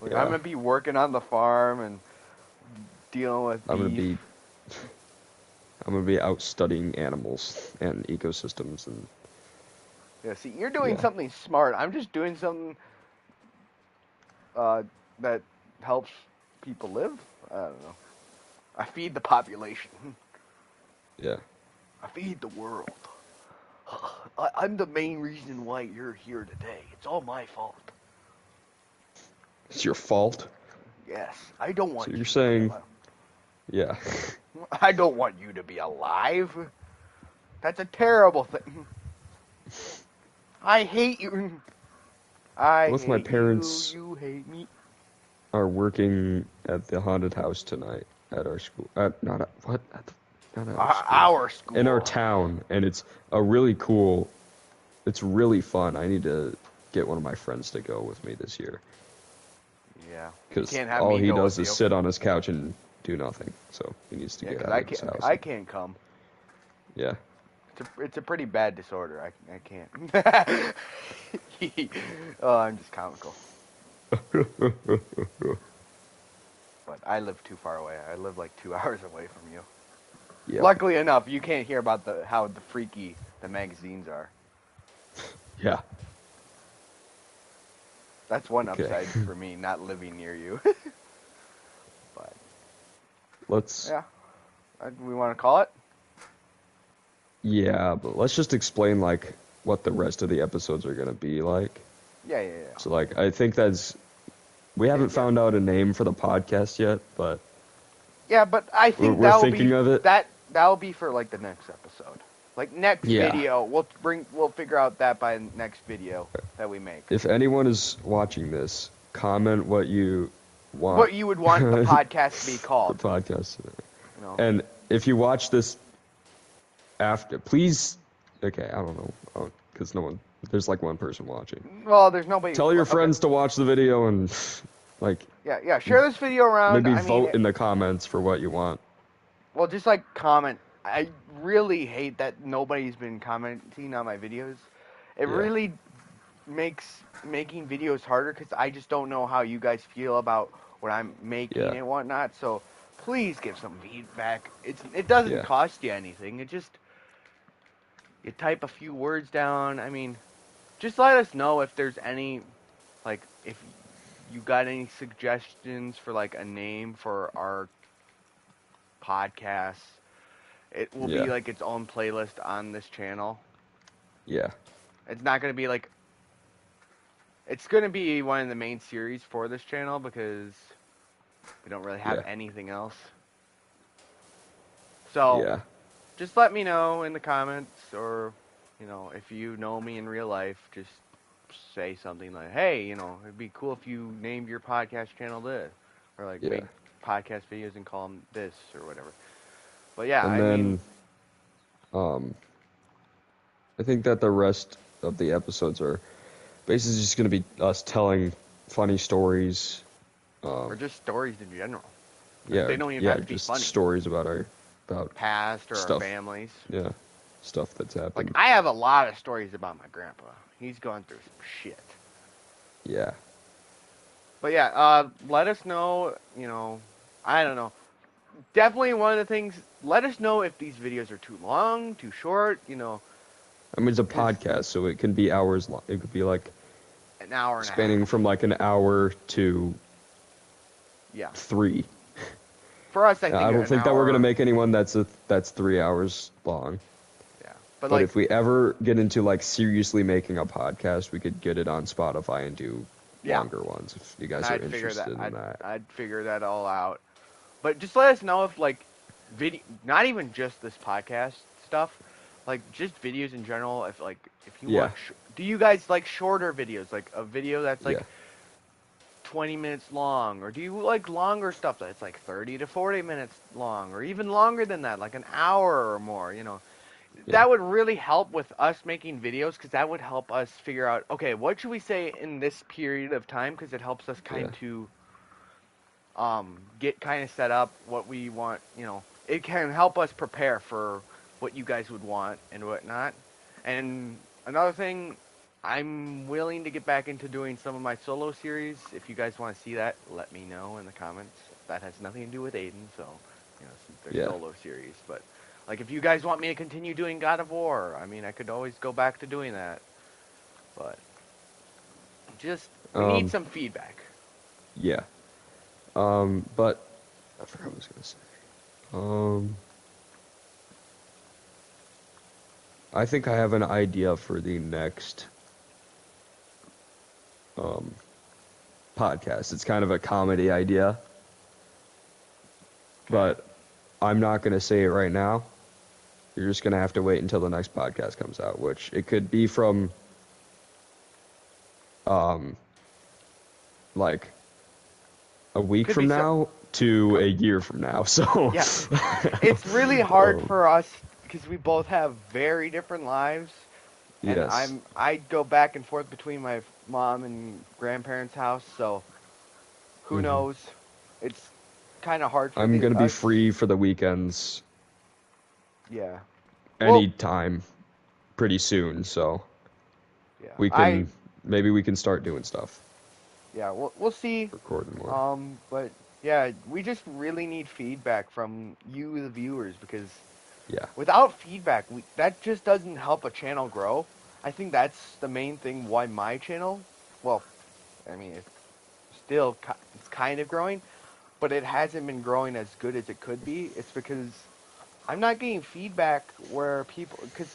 Like I'm Yeah. gonna be working on the farm and dealing with I'm gonna beef. be I'm gonna be out studying animals and ecosystems and Yeah, see, you're doing yeah. something smart. I'm just doing something uh, that helps people live. I don't know. I feed the population. Yeah. I feed the world. I'm the main reason why you're here today. It's all my fault. It's your fault. Yes, I don't So want you're you to be saying alive. yeah. I don't want you to be alive. That's a terrible thing. I hate you. I What if my hate you. parents You hate me. are working at the haunted house tonight at our school? Not at, what? Not at our school. Our In our school. town, and it's a really cool. It's really fun. I need to get one of my friends to go with me this year Yeah, you because can't have all me he go does with is you. sit on his couch and do nothing. So he needs to Yeah, get because out of his house. I And, can't come. yeah. It's a pretty bad disorder. I can't. Oh, I'm just comical. But I live too far away. I live like 2 hours away from you. Yep. Luckily enough, you can't hear about the how the freaky the magazines are. Yeah. That's one Okay. upside for me not living near you. But Let's. yeah, we want to call it. Yeah, but let's just explain like what the rest of the episodes are gonna be like. Yeah, yeah, yeah. So like I think that's we haven't Yeah, found out a name for the podcast yet, but yeah, but I we're, think we're that will be thinking of it. that'll be for like the next episode. Like next Yeah. video, we'll figure out that by next video that we make. If anyone is watching this, comment what you want What you would want the the podcast to be called, podcast. you know? And if you watch this after, please. Okay, I don't know, because no one. There's like one person watching. Well, there's nobody. Tell your Okay, friends to watch the video and like yeah, yeah. Share this video around. maybe I mean, vote in the comments for what you want. well, just like comment. I really hate that nobody's been commenting on my videos. It Yeah. really makes making videos harder because I just don't know how you guys feel about what I'm making Yeah. and whatnot. So please give some feedback. It doesn't Yeah. cost you anything. It just you type a few words down. I mean, just let us know if there's any like if you got any suggestions for like a name for our podcast. It will be Yeah. like its own playlist on this channel. Yeah. It's not going to be like it's going to be one of the main series for this channel because we don't really have Yeah. anything else. So, Yeah. just let me know in the comments or if you know me in real life, just say something like, "Hey, it'd be cool if you named your podcast channel this." Or like Yeah. make podcast videos and call them this or whatever. But yeah, And I mean, then um I think that the rest of the episodes are basically just going to be us telling funny stories. or Um, just stories in general. yeah, They don't even yeah, have to be just funny. stories about about Past or our stuff. families. Yeah, stuff that's Like happened. I have a lot of stories about my grandpa. He's going through some shit. Yeah, But yeah, let us know. I don't know. Definitely one of the things. Let us know if these videos are too long, too short. I mean it's a Because podcast, so it can be hours long. It could be like an hour and a spanning half. from like an hour to Yeah. 3. For us, I think I don't an think that we're gonna hour. make anyone that's 3 hours long. Yeah. But But like, if we ever get into like seriously making a podcast, we could get it on Spotify and do yeah. longer ones if you And guys are interested in that. I'd figure that all out. But just let us know if like video, not even just this podcast stuff, like just videos in general. If you Yeah, want, do you guys like shorter videos, like a video that's yeah, like 20 minutes long, or do you like longer stuff that's like 30 to 40 minutes long, or even longer than that, like an hour or more? yeah, That would really help with us making videos because that would help us figure out, okay, what should we say in this period of time, because it helps us yeah, kind to get kind of set up what we want. It can help us prepare for what you guys would want and whatnot. And another thing, I'm willing to get back into doing some of my solo series. If you guys want to see that, let me know in the comments. That has nothing to do with Aiden, so since they're yeah. solo series. But like, if you guys want me to continue doing God of War, I mean, I could always go back to doing that. But just we need Um, some feedback. yeah. But I forgot what I was gonna say. Um, I think I have an idea for the next um podcast. It's kind of a comedy idea, Okay. but I'm not gonna say it right now. You're just gonna have to wait until the next podcast comes out, which it could be from um like a week Could be from so. now to a year from now. So, Yeah, it's really hard um, for us because we both have very different lives, and yes. I go back and forth between my mom and grandparents' house, so who Hmm. knows? It's kind of hard for I'm the gonna be us. free for the weekends Yeah. Well, anytime pretty soon, so yeah. we can maybe we can start doing stuff, Yeah. We'll see. recording more. But yeah, we just really need feedback from you, the viewers, because Yeah. without feedback, that just doesn't help a channel grow. I think that's the main thing why my channel, well, I mean, it's kind of growing, but it hasn't been growing as good as it could be. It's because I'm not getting feedback where people, because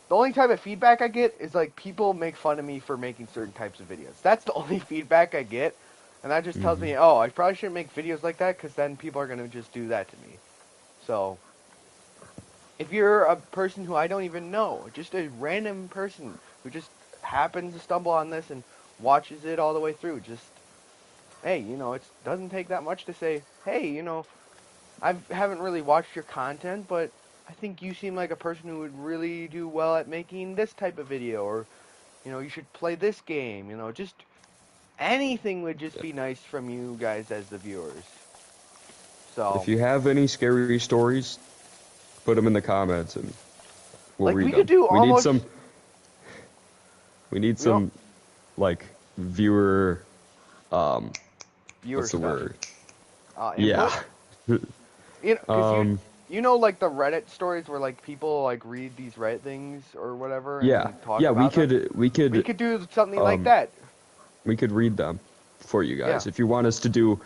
the only type of feedback I get is like people make fun of me for making certain types of videos. That's the only feedback I get, and that just tells Hmm. me, oh, I probably shouldn't make videos like that because then people are gonna just do that to me. So if you're a person who I don't even know, just a random person who just happens to stumble on this and watches it all the way through, just hey, it doesn't take that much to say, hey, I haven't really watched your content, but I think you seem like a person who would really do well at making this type of video, or you should play this game. Just anything would just Yeah. be nice from you guys as the viewers. So, If you have any scary stories, put them in the comments and we'll like, read we could them. do We need almost some. We need we don't some like viewer. Um, viewer what's the stuff, word? input. Yeah. Because um. like the Reddit stories where like people like read these Reddit things or whatever Yeah. and talk Yeah. We about them. could. We We could. could do something like Um. that. We could read them for you Yeah, guys if you want us to do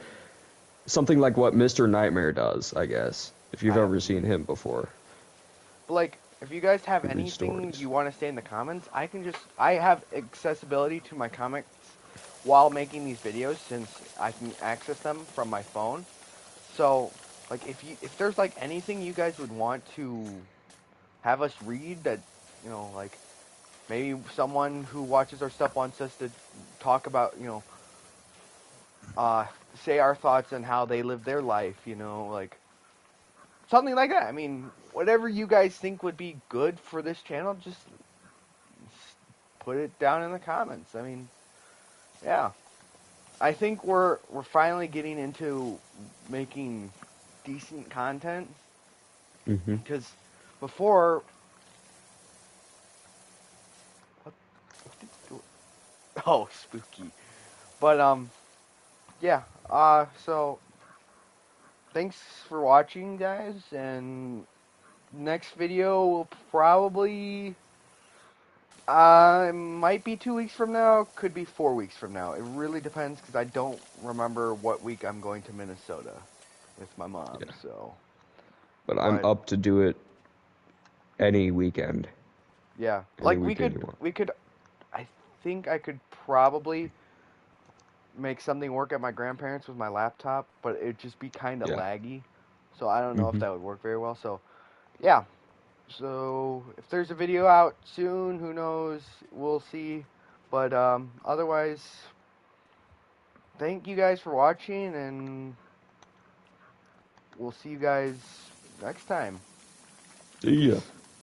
something like what Mr. Nightmare does. I guess if I you've have ever seen him before, But like, if you guys have you read anything stories. you want to say in the comments, I have accessibility to my comments while making these videos since I can access them from my phone. So, like, if there's like anything you guys would want to have us read that, like maybe someone who watches our stuff wants us to talk about, uh, say our thoughts on how they live their life, like something like that. I mean, whatever you guys think would be good for this channel, just put it down in the comments. I mean, yeah. I think we're finally getting into making decent content Hmm. because before what, oh, spooky. But yeah. So thanks for watching, guys, and next video will probably It might be 2 weeks from now, could be 4 weeks from now. It really depends because I don't remember what week I'm going to Minnesota with my mom. Yeah. So, But I'm but up to do it any weekend. yeah, Any like we weekend could, you want. we could. I think I could probably make something work at my grandparents' with my laptop, but it'd just be kind of Yeah. laggy. So I don't know if Hmm. that would work very well. So yeah. So if there's a video out soon, who knows? We'll see. But otherwise, thank you guys for watching, and we'll see you guys next time. See ya. Peace.